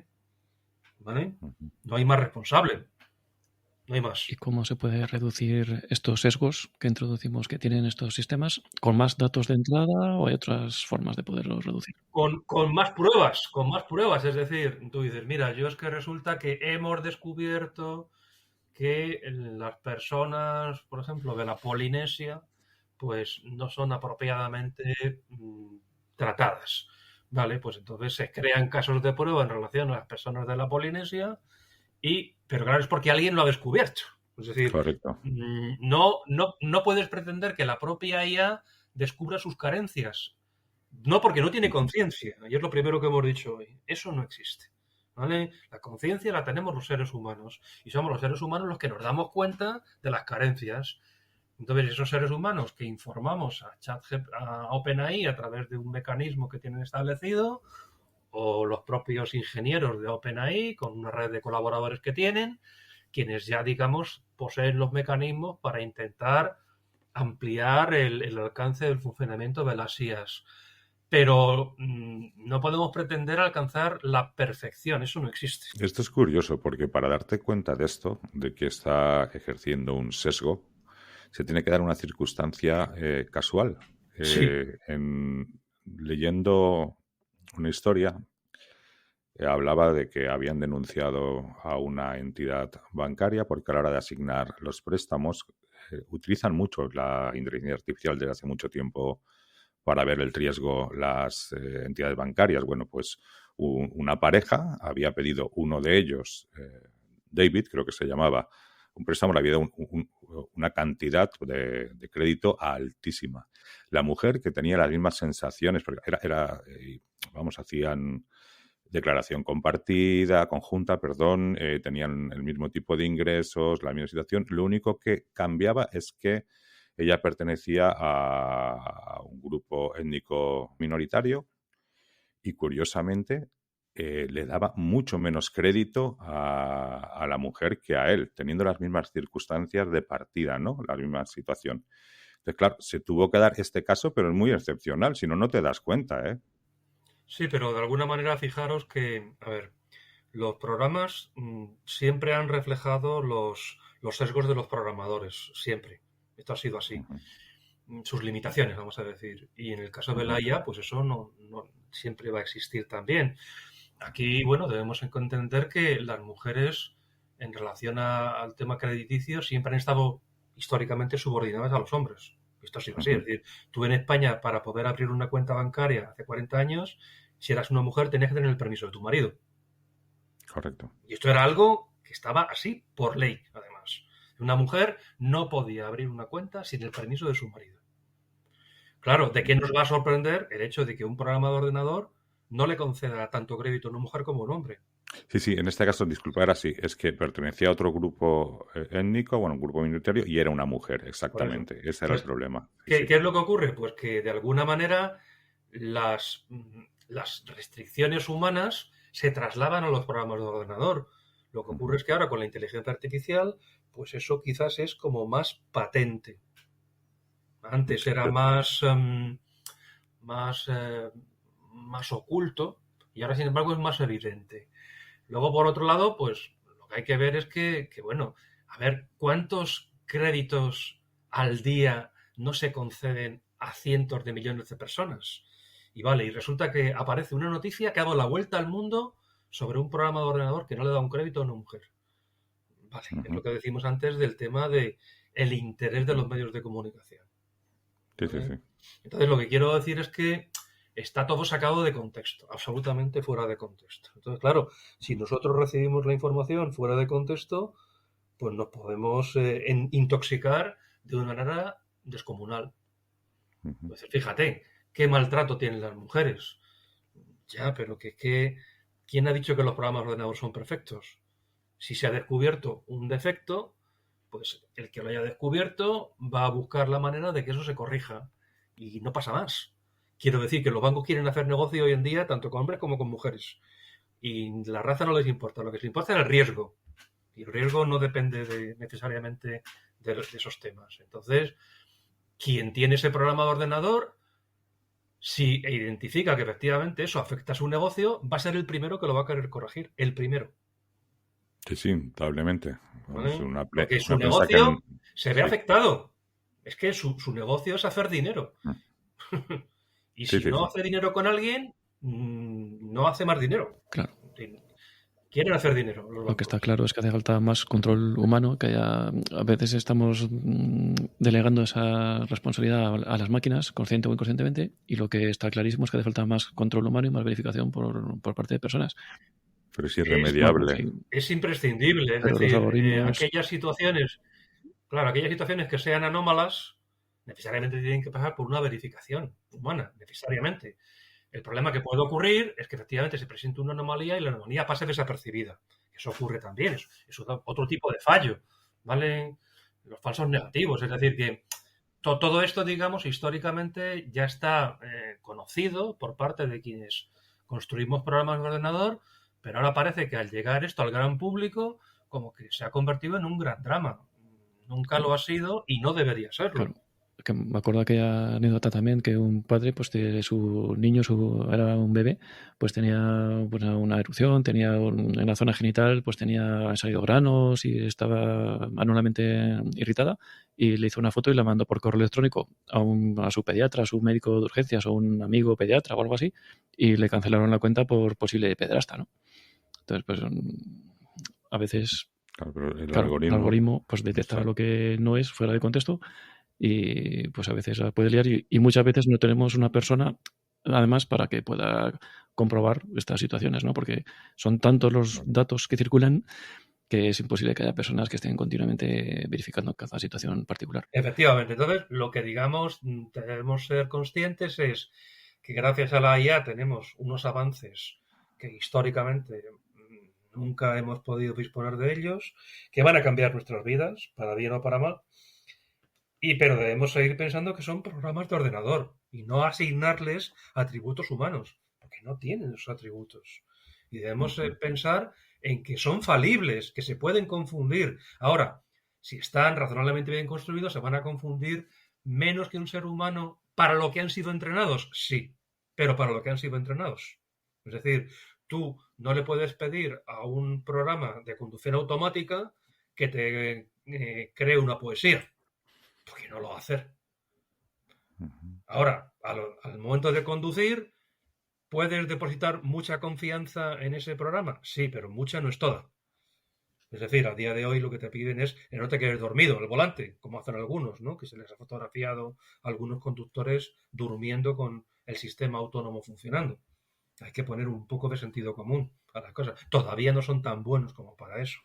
¿Vale? Ujú. No hay más responsable, no hay más. ¿Y cómo se puede reducir estos sesgos que introducimos que tienen estos sistemas? ¿Con más datos de entrada o hay otras formas de poderlos reducir? Con más pruebas. Es decir, tú dices, mira, yo es que resulta que hemos descubierto que las personas, por ejemplo, de la Polinesia, pues no son apropiadamente tratadas. Vale, pues entonces se crean casos de prueba en relación a las personas de la Polinesia, pero claro, es porque alguien lo ha descubierto. Es decir, Correcto. no puedes pretender que la propia IA descubra sus carencias. No, porque no tiene Ujú. conciencia. Y es lo primero que hemos dicho hoy. Eso no existe. ¿Vale? La conciencia la tenemos los seres humanos. Y somos los seres humanos los que nos damos cuenta de las carencias. Entonces, esos seres humanos que informamos a OpenAI a través de un mecanismo que tienen establecido, o los propios ingenieros de OpenAI con una red de colaboradores que tienen, quienes ya, digamos, poseen los mecanismos para intentar ampliar el alcance del funcionamiento de las IAs. Pero no podemos pretender alcanzar la perfección, eso no existe. Esto es curioso porque para darte cuenta de esto, de que está ejerciendo un sesgo, se tiene que dar una circunstancia casual. Sí, Leyendo una historia, hablaba de que habían denunciado a una entidad bancaria porque a la hora de asignar los préstamos utilizan mucho la inteligencia artificial desde hace mucho tiempo para ver el riesgo las entidades bancarias. Bueno, pues una pareja había pedido uno de ellos, David, creo que se llamaba, un préstamo, le había dado una cantidad de crédito altísima. La mujer, que tenía las mismas sensaciones, porque hacían declaración compartida, conjunta, perdón, tenían el mismo tipo de ingresos, la misma situación. Lo único que cambiaba es que ella pertenecía a un grupo étnico minoritario y, curiosamente, le daba mucho menos crédito a la mujer que a él, teniendo las mismas circunstancias de partida, ¿no? La misma situación. Entonces, claro, se tuvo que dar este caso, pero es muy excepcional, si no, no te das cuenta, ¿eh? Sí, pero de alguna manera fijaros que, a ver, los programas siempre han reflejado los sesgos de los programadores, siempre. Esto ha sido así. Sus limitaciones, vamos a decir. Y en el caso de la IA, pues eso no siempre va a existir también. Aquí, bueno, debemos entender que las mujeres, en relación al tema crediticio, siempre han estado históricamente subordinadas a los hombres. Esto ha sido así. Es decir, tú en España, para poder abrir una cuenta bancaria hace 40 años, si eras una mujer, tenías que tener el permiso de tu marido. Correcto. Y esto era algo que estaba así, por ley, además. Una mujer no podía abrir una cuenta sin el permiso de su marido. Claro, ¿de qué nos va a sorprender el hecho de que un programa de ordenador no le conceda tanto crédito a una mujer como a un hombre? Sí, en este caso, disculpa, era así, es que pertenecía a otro grupo étnico, bueno, un grupo minoritario, y era una mujer, exactamente. Ese era el problema. ¿Qué es lo que ocurre? Pues que de alguna manera las restricciones humanas se trasladan a los programas de ordenador. Lo que ocurre es que ahora con la inteligencia artificial, pues eso quizás es como más patente. Antes era más oculto y ahora, sin embargo, es más evidente. Luego, por otro lado, pues lo que hay que ver es que, bueno, a ver, ¿cuántos créditos al día no se conceden a cientos de millones de personas? Y vale, y resulta que aparece una noticia que ha dado la vuelta al mundo sobre un programa de ordenador que no le da un crédito a una mujer. Vale, es lo que decimos antes del tema de el interés de los medios de comunicación. Sí. Entonces, lo que quiero decir es que está todo sacado de contexto, absolutamente fuera de contexto. Entonces, claro, si nosotros recibimos la información fuera de contexto, pues nos podemos intoxicar de una manera descomunal. Entonces, fíjate, qué maltrato tienen las mujeres. Ya, pero ¿quién ha dicho que los programas de ordenador son perfectos? Si se ha descubierto un defecto, pues el que lo haya descubierto va a buscar la manera de que eso se corrija. Y no pasa más. Quiero decir que los bancos quieren hacer negocio hoy en día tanto con hombres como con mujeres. Y la raza no les importa. Lo que les importa es el riesgo. Y el riesgo no depende necesariamente de esos temas. Entonces, quien tiene ese programa de ordenador, si identifica que efectivamente eso afecta a su negocio, va a ser el primero que lo va a querer corregir. El primero. Sí, indudablemente. ¿Vale? Porque su negocio se ve afectado. Es que su negocio es hacer dinero. Y si no hace dinero con alguien, no hace más dinero. Claro. Quieren hacer dinero. Lo que está claro es que hace falta más control humano, que a veces estamos delegando esa responsabilidad a las máquinas, consciente o inconscientemente, y lo que está clarísimo es que hace falta más control humano y más verificación por parte de personas. Pero es irremediable. Es imprescindible. Es decir, aquellas situaciones que sean anómalas, necesariamente tienen que pasar por una verificación humana, necesariamente. El problema que puede ocurrir es que efectivamente se presente una anomalía y la anomalía pase desapercibida. Eso ocurre también, es otro tipo de fallo, ¿vale? Los falsos negativos, es decir, que todo esto, digamos, históricamente ya está conocido por parte de quienes construimos programas de ordenador, pero ahora parece que al llegar esto al gran público, como que se ha convertido en un gran drama. Nunca lo ha sido y no debería serlo. Claro. Que me acuerdo aquella anécdota también, que un padre, pues su niño era un bebé, pues tenía una erupción, en la zona genital, pues han salido granos y estaba anualmente irritada, y le hizo una foto y la mandó por correo electrónico a su pediatra, a su médico de urgencias o un amigo pediatra o algo así, y le cancelaron la cuenta por posible pederasta, ¿no? Entonces, pues a veces el algoritmo pues detecta lo que no es fuera de contexto, y pues a veces puede liar, y muchas veces no tenemos una persona además para que pueda comprobar estas situaciones, ¿no? Porque son tantos los datos que circulan que es imposible que haya personas que estén continuamente verificando cada situación particular. Efectivamente. Entonces, lo que debemos ser conscientes es que gracias a la IA tenemos unos avances que históricamente nunca hemos podido disponer de ellos, que van a cambiar nuestras vidas, para bien o para mal. Pero debemos seguir pensando que son programas de ordenador y no asignarles atributos humanos, porque no tienen esos atributos. y debemos pensar en que son falibles, que se pueden confundir. Ahora, si están razonablemente bien construidos, ¿se van a confundir menos que un ser humano para lo que han sido entrenados? Sí, pero para lo que han sido entrenados. Es decir, tú no le puedes pedir a un programa de conducción automática que te cree una poesía, porque no lo va a hacer. Ahora, al momento de conducir, ¿puedes depositar mucha confianza en ese programa? Sí, pero mucha no es toda. Es decir, a día de hoy lo que te piden es que no te quedes dormido en el volante, como hacen algunos, ¿no? Que se les ha fotografiado a algunos conductores durmiendo con el sistema autónomo funcionando. Hay que poner un poco de sentido común a las cosas. Todavía no son tan buenos como para eso.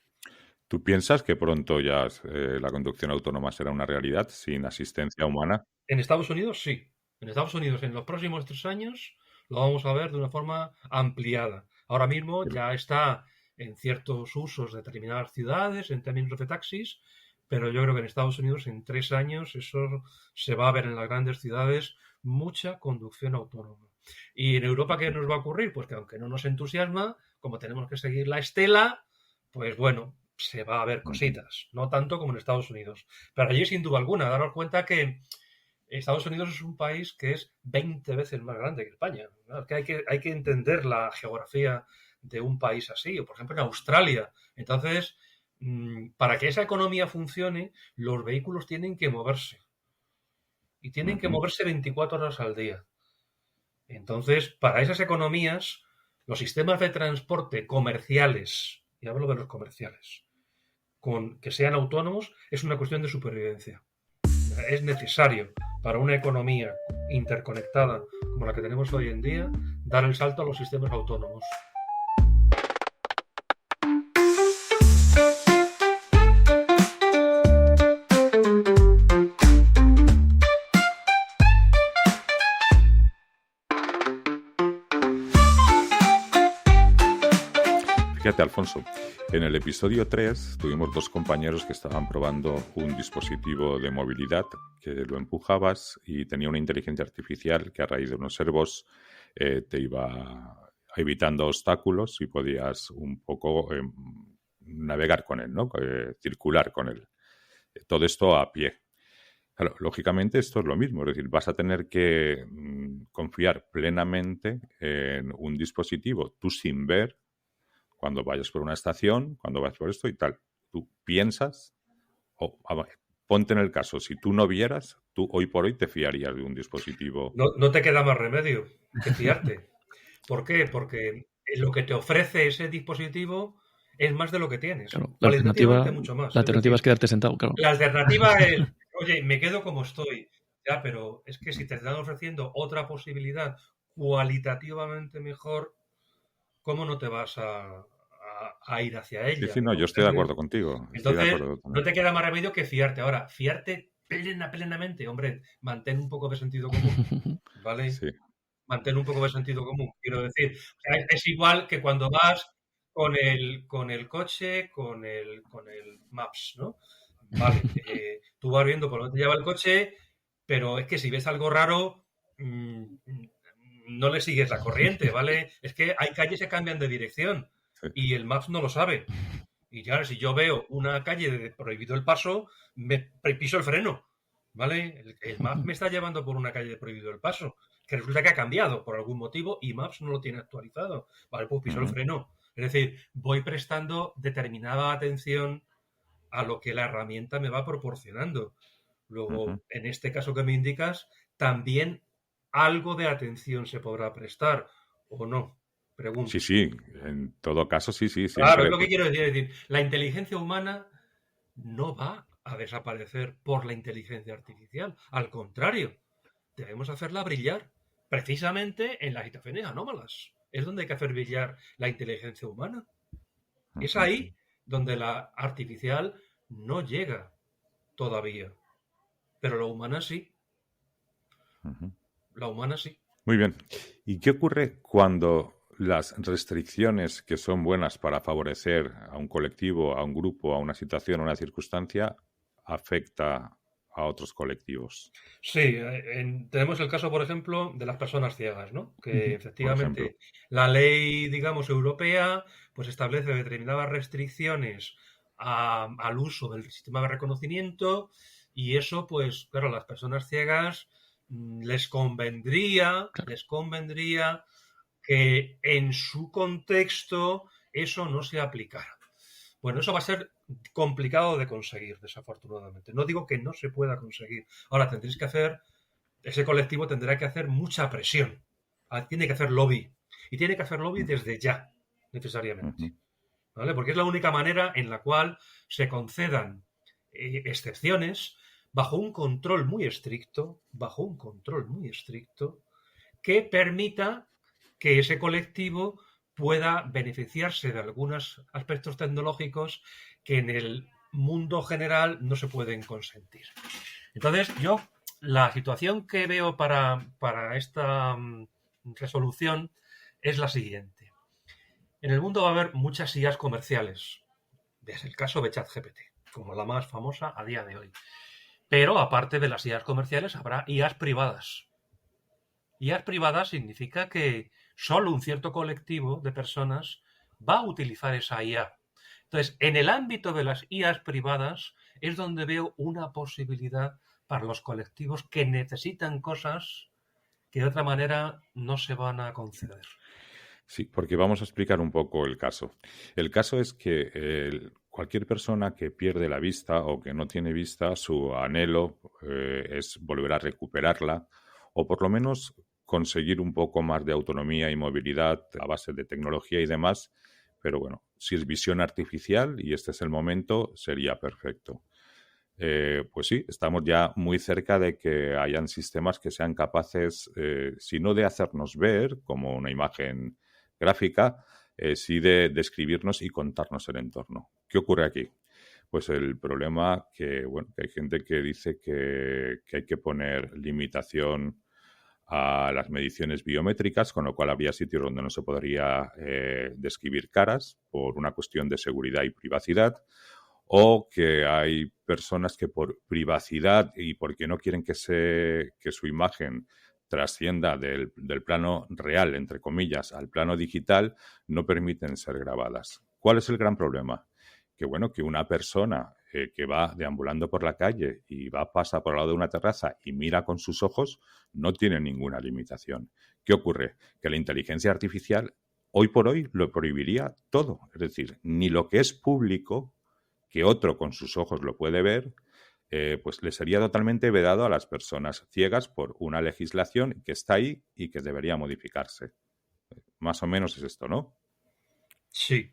¿Tú piensas que pronto ya la conducción autónoma será una realidad sin asistencia humana? En Estados Unidos sí. En Estados Unidos en los próximos 3 años lo vamos a ver de una forma ampliada. Ahora mismo ya está en ciertos usos de determinadas ciudades en términos de taxis, pero yo creo que en Estados Unidos en 3 años eso se va a ver en las grandes ciudades mucha conducción autónoma. Y en Europa, ¿qué nos va a ocurrir? Pues que aunque no nos entusiasma, como tenemos que seguir la estela, pues bueno, se va a ver cositas, no tanto como en Estados Unidos. Pero allí, sin duda alguna, daros cuenta que Estados Unidos es un país que es 20 veces más grande que España. ¿No? Que hay que entender la geografía de un país así, o por ejemplo en Australia. Entonces, para que esa economía funcione, los vehículos tienen que moverse. Y tienen que moverse 24 horas al día. Entonces, para esas economías, los sistemas de transporte comerciales, y hablo de los comerciales, que sean autónomos, es una cuestión de supervivencia. Es necesario para una economía interconectada como la que tenemos hoy en día dar el salto a los sistemas autónomos. Fíjate, Alfonso, en el episodio 3 tuvimos 2 compañeros que estaban probando un dispositivo de movilidad que lo empujabas y tenía una inteligencia artificial que a raíz de unos servos te iba evitando obstáculos y podías un poco navegar con él, ¿no? Circular con él. Todo esto a pie. Claro, lógicamente esto es lo mismo, es decir, vas a tener que confiar plenamente en un dispositivo, tú sin ver, cuando vayas por una estación, cuando vayas por esto y tal. Tú piensas, ponte en el caso, si tú no vieras, tú hoy por hoy te fiarías de un dispositivo. No te queda más remedio que fiarte. ¿Por qué? Porque lo que te ofrece ese dispositivo es más de lo que tienes. Claro, la alternativa, mucho más. La alternativa es quedarte sentado, claro. La alternativa es, oye, me quedo como estoy. Ya, pero es que si te están ofreciendo otra posibilidad cualitativamente mejor, ¿cómo no te vas a ir hacia ella? Sí, no, yo estoy de acuerdo contigo. Entonces, no te queda más remedio que fiarte. Ahora, fiarte plenamente, hombre, mantén un poco de sentido común, ¿vale? Sí. Mantén un poco de sentido común, quiero decir. O sea, es igual que cuando vas con el coche, con el Maps, ¿no? Vale, tú vas viendo por dónde te lleva el coche, pero es que si ves algo raro, no le sigues la corriente, ¿vale? Es que hay calles que cambian de dirección y el Maps no lo sabe. Y ya, si yo veo una calle de prohibido el paso, me piso el freno, ¿vale? El Maps me está llevando por una calle de prohibido el paso, que resulta que ha cambiado por algún motivo y Maps no lo tiene actualizado. Vale, pues piso el freno. Es decir, voy prestando determinada atención a lo que la herramienta me va proporcionando. Luego, en este caso que me indicas, también algo de atención se podrá prestar, ¿o no? Pregunto. Sí, en todo caso, sí. Claro, es lo que quiero decir. Es decir, la inteligencia humana no va a desaparecer por la inteligencia artificial. Al contrario, debemos hacerla brillar, precisamente en las situaciones anómalas. Es donde hay que hacer brillar la inteligencia humana. Es ahí donde la artificial no llega todavía. Pero la humana sí. La humana sí. Muy bien. ¿Y qué ocurre cuando las restricciones que son buenas para favorecer a un colectivo, a un grupo, a una situación, a una circunstancia, afecta a otros colectivos. Sí, tenemos el caso, por ejemplo, de las personas ciegas, ¿no? Que Ujú. Por ejemplo. efectivamente la ley, digamos, europea, pues establece determinadas restricciones al uso del sistema de reconocimiento y eso, pues, claro, a las personas ciegas les convendría que en su contexto eso no se aplicara. Bueno, eso va a ser complicado de conseguir, desafortunadamente. No digo que no se pueda conseguir. Ahora tendréis que hacer, ese colectivo tendrá que hacer mucha presión. Tiene que hacer lobby. Y tiene que hacer lobby desde ya, necesariamente. ¿Vale? Porque es la única manera en la cual se concedan excepciones bajo un control muy estricto, que permita que ese colectivo pueda beneficiarse de algunos aspectos tecnológicos que en el mundo general no se pueden consentir. Entonces, yo la situación que veo para esta resolución es la siguiente. En el mundo va a haber muchas IAs comerciales. Es el caso de ChatGPT, como la más famosa a día de hoy. Pero aparte de las IAs comerciales, habrá IAs privadas. IAs privadas significa que solo un cierto colectivo de personas va a utilizar esa IA. Entonces, en el ámbito de las IAs privadas es donde veo una posibilidad para los colectivos que necesitan cosas que de otra manera no se van a conceder. Sí, porque vamos a explicar un poco el caso. El caso es que cualquier persona que pierde la vista o que no tiene vista, su anhelo es volver a recuperarla o por lo menos conseguir un poco más de autonomía y movilidad a base de tecnología y demás. Pero bueno, si es visión artificial y este es el momento, sería perfecto. Pues sí, estamos ya muy cerca de que hayan sistemas que sean capaces, si no de hacernos ver como una imagen gráfica, sí de describirnos y contarnos el entorno. ¿Qué ocurre aquí? Pues el problema que, bueno, que hay gente que dice que hay que poner limitación a las mediciones biométricas, con lo cual habría sitios donde no se podría describir caras por una cuestión de seguridad y privacidad, o que hay personas que por privacidad y porque no quieren que su imagen trascienda del plano real, entre comillas, al plano digital, no permiten ser grabadas. ¿Cuál es el gran problema? Que bueno, que una persona que va deambulando por la calle y pasa por al lado de una terraza y mira con sus ojos, no tiene ninguna limitación. ¿Qué ocurre? Que la inteligencia artificial hoy por hoy lo prohibiría todo. Es decir, ni lo que es público, que otro con sus ojos lo puede ver, pues le sería totalmente vedado a las personas ciegas por una legislación que está ahí y que debería modificarse. Más o menos es esto, ¿no? Sí,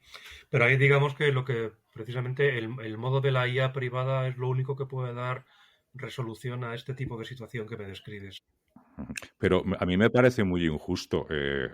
pero ahí digamos que lo que precisamente el modo de la IA privada es lo único que puede dar resolución a este tipo de situación que me describes. Pero a mí me parece muy injusto,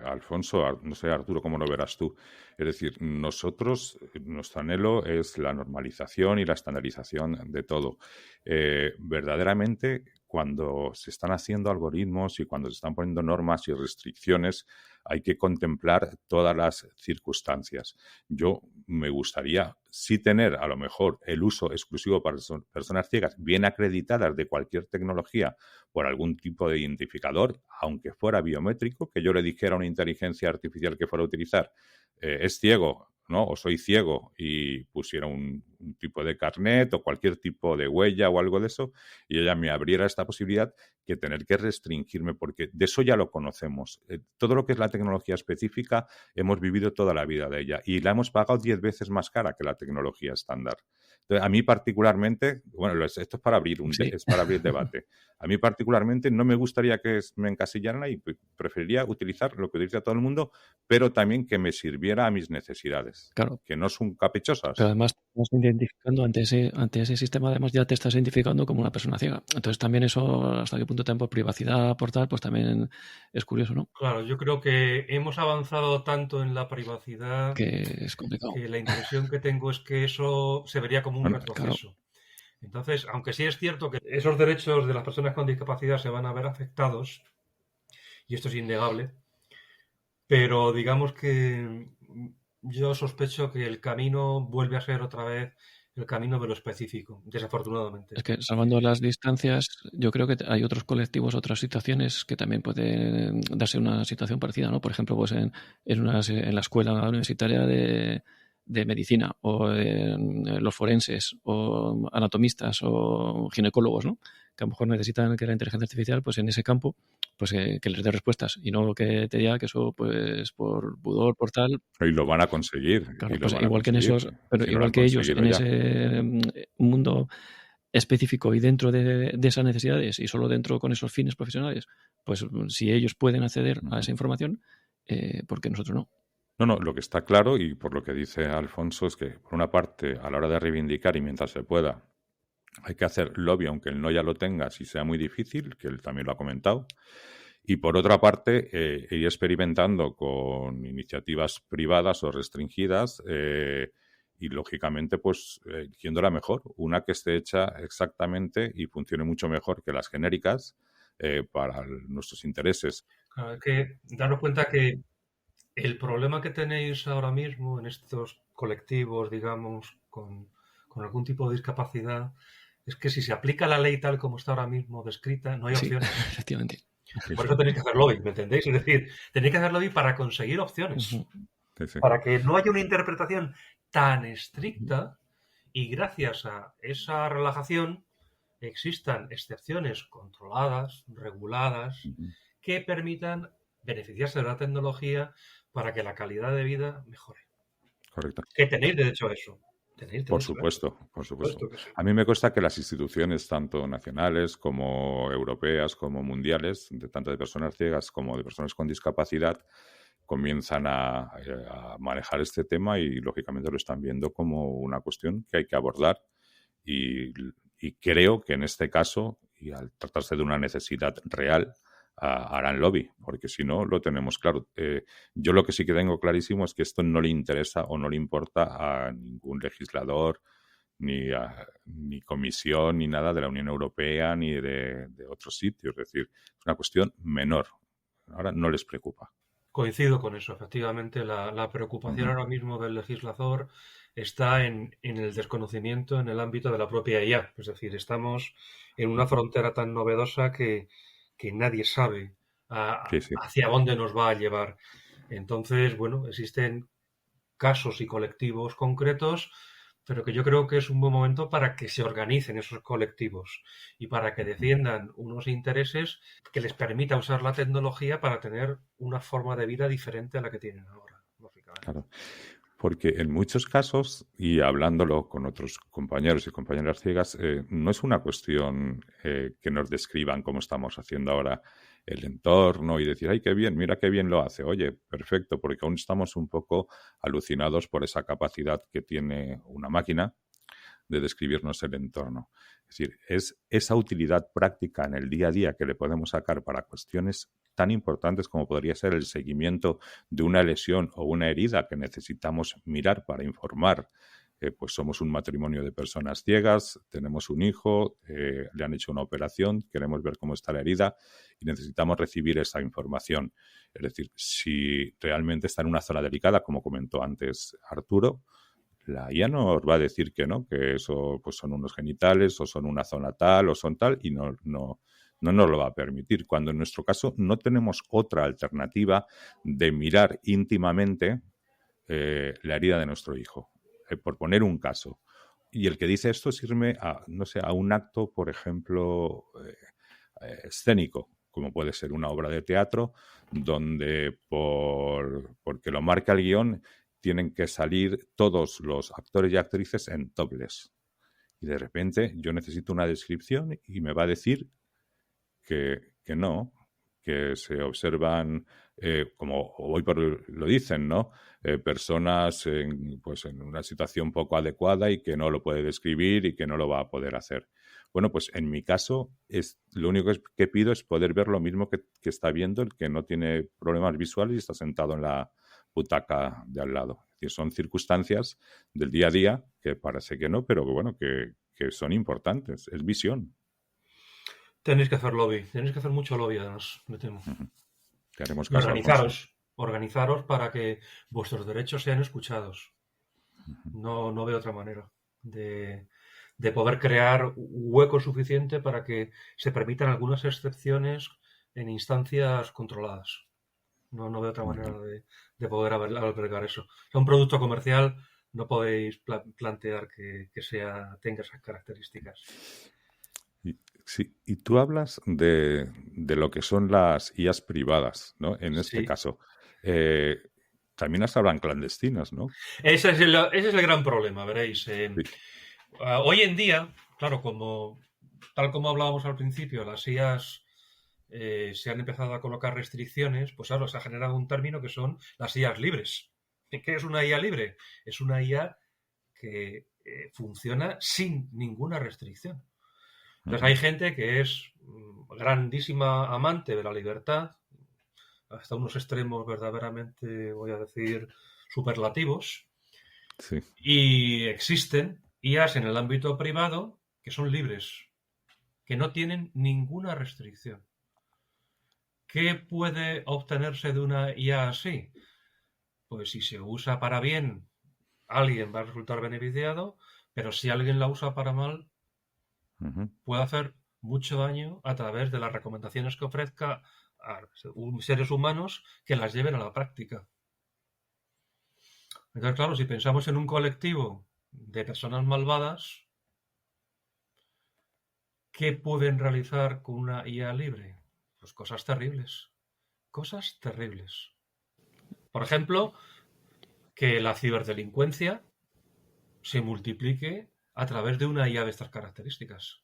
Alfonso, no sé, Arturo, cómo lo verás tú. Es decir, nosotros, nuestro anhelo es la normalización y la estandarización de todo. Verdaderamente, cuando se están haciendo algoritmos y cuando se están poniendo normas y restricciones, hay que contemplar todas las circunstancias. Yo me gustaría sí tener, a lo mejor, el uso exclusivo para personas ciegas bien acreditadas de cualquier tecnología por algún tipo de identificador, aunque fuera biométrico, que yo le dijera a una inteligencia artificial que fuera a utilizar, es ciego, ¿no? O soy ciego, y pusiera un tipo de carnet o cualquier tipo de huella o algo de eso, y ella me abriera esta posibilidad, que tener que restringirme, porque de eso ya lo conocemos. Todo lo que es la tecnología específica, hemos vivido toda la vida de ella y la hemos pagado 10 veces más cara que la tecnología estándar. Entonces, a mí particularmente, bueno, esto es para abrir es para abrir debate. A mí particularmente no me gustaría que me encasillaran ahí. Preferiría utilizar lo que utiliza todo el mundo, pero también que me sirviera a mis necesidades. Claro. Que no son caprichosas. Pero además estás identificando ante ese sistema, además ya te estás identificando como una persona ciega. Entonces también eso, hasta qué punto también por privacidad, por tal, pues también es curioso, ¿no? Claro, yo creo que hemos avanzado tanto en la privacidad Que es complicado. que la impresión que tengo es que eso se vería como un retroceso. Claro. Entonces, aunque sí es cierto que esos derechos de las personas con discapacidad se van a ver afectados, y esto es innegable, pero digamos que yo sospecho que el camino vuelve a ser otra vez el camino de lo específico, desafortunadamente. Es que salvando las distancias, yo creo que hay otros colectivos, otras situaciones que también pueden darse una situación parecida, ¿no? Por ejemplo, pues en la escuela universitaria de medicina, o en los forenses, o anatomistas, o ginecólogos, ¿no? Que a lo mejor necesitan que la inteligencia artificial, pues en ese campo, pues que les dé respuestas, y no que te diga que eso, pues por pudor, por tal. Y lo van a conseguir, Claro, y lo pues van a igual que en conseguir. esos, pero Si no lo igual han que ellos conseguido en ya. ese mundo específico y dentro de esas necesidades y solo dentro con esos fines profesionales, pues si ellos pueden acceder a esa información, ¿por qué nosotros no? No, lo que está claro, y por lo que dice Alfonso, es que, por una parte, a la hora de reivindicar y mientras se pueda, hay que hacer lobby, aunque el no ya lo tengas y sea muy difícil, que él también lo ha comentado. Y por otra parte, ir experimentando con iniciativas privadas o restringidas y, lógicamente, pues eligiendo la mejor. Una que esté hecha exactamente y funcione mucho mejor que las genéricas para nuestros intereses. Claro, es que daros cuenta que el problema que tenéis ahora mismo en estos colectivos, digamos, con algún tipo de discapacidad, es que si se aplica la ley tal como está ahora mismo descrita, no hay Sí, opciones. efectivamente. Por eso tenéis que hacer lobby, ¿me entendéis? Es decir, tenéis que hacer lobby para conseguir opciones, Ujú. Sí. para que no haya una interpretación tan estricta y gracias a esa relajación existan excepciones controladas, reguladas, que permitan beneficiarse de la tecnología para que la calidad de vida mejore. Correcto. Que tenéis derecho a eso. Por supuesto. Que sí. A mí me consta que las instituciones, tanto nacionales como europeas, como mundiales, tanto de personas ciegas como de personas con discapacidad, comienzan a manejar este tema y, lógicamente, lo están viendo como una cuestión que hay que abordar. Y creo que en este caso, y al tratarse de una necesidad real, harán lobby, porque si no, lo tenemos claro. Yo lo que sí que tengo clarísimo es que esto no le interesa o no le importa a ningún legislador, ni comisión, ni nada de la Unión Europea, ni de otros sitios. Es decir, es una cuestión menor. Ahora no les preocupa. Coincido con eso. Efectivamente, la preocupación ahora mismo del legislador está en el desconocimiento en el ámbito de la propia IA. Es decir, estamos en una frontera tan novedosa que nadie sabe Sí. hacia dónde nos va a llevar. Entonces, bueno, existen casos y colectivos concretos, pero que yo creo que es un buen momento para que se organicen esos colectivos y para que defiendan unos intereses que les permita usar la tecnología para tener una forma de vida diferente a la que tienen ahora, lógicamente. Claro. Porque en muchos casos, y hablándolo con otros compañeros y compañeras ciegas, no es una cuestión que nos describan como estamos haciendo ahora el entorno y decir, ay, qué bien, mira qué bien lo hace. Oye, perfecto, porque aún estamos un poco alucinados por esa capacidad que tiene una máquina de describirnos el entorno. Es decir, es esa utilidad práctica en el día a día que le podemos sacar para cuestiones tan importantes como podría ser el seguimiento de una lesión o una herida que necesitamos mirar para informar. Pues somos un matrimonio de personas ciegas, tenemos un hijo, le han hecho una operación, queremos ver cómo está la herida y necesitamos recibir esa información. Es decir, si realmente está en una zona delicada, como comentó antes Arturo, la IA nos va a decir que no, que eso pues son unos genitales o son una zona tal o son tal y no nos lo va a permitir. Cuando en nuestro caso no tenemos otra alternativa de mirar íntimamente la herida de nuestro hijo. Por poner un caso. Y el que dice esto es irme a, no sé, a un acto, por ejemplo, escénico, como puede ser una obra de teatro, donde porque lo marca el guión, tienen que salir todos los actores y actrices en topless. Y de repente yo necesito una descripción y me va a decir que no, que se observan, como hoy lo dicen, ¿no? Personas pues en una situación poco adecuada y que no lo puede describir y que no lo va a poder hacer. Bueno, pues en mi caso lo único que pido es poder ver lo mismo que está viendo el que no tiene problemas visuales y está sentado en la butaca de al lado. Es decir, son circunstancias del día a día que parece que no, pero que bueno, que son importantes. Es visión. Tenéis que hacer lobby, tenéis que hacer mucho lobby, además, me temo. Que haremos Y caso, organizaros para que vuestros derechos sean escuchados. No veo otra manera. de poder crear hueco suficiente para que se permitan algunas excepciones en instancias controladas. No veo otra manera de poder albergar eso. O sea, un producto comercial no podéis plantear que tenga esas características. Sí, y tú hablas de lo que son las IAs privadas, ¿no? En este Sí. caso. También las hablan clandestinas, ¿no? Ese es el gran problema, veréis. Sí. Hoy en día, claro, tal como hablábamos al principio, las IAs se han empezado a colocar restricciones, pues claro, se ha generado un término que son las IAs libres. ¿Qué es una IA libre? Es una IA que funciona sin ninguna restricción. Entonces hay gente que es grandísima amante de la libertad, hasta unos extremos verdaderamente, voy a decir, superlativos, Sí. y existen IAs en el ámbito privado que son libres, que no tienen ninguna restricción. ¿Qué puede obtenerse de una IA así? Pues si se usa para bien, alguien va a resultar beneficiado, pero si alguien la usa para mal, puede hacer mucho daño a través de las recomendaciones que ofrezca a seres humanos que las lleven a la práctica. Entonces, claro, si pensamos en un colectivo de personas malvadas, ¿qué pueden realizar con una IA libre? Pues cosas terribles. Cosas terribles. Por ejemplo, que la ciberdelincuencia se multiplique a través de una IA de estas características.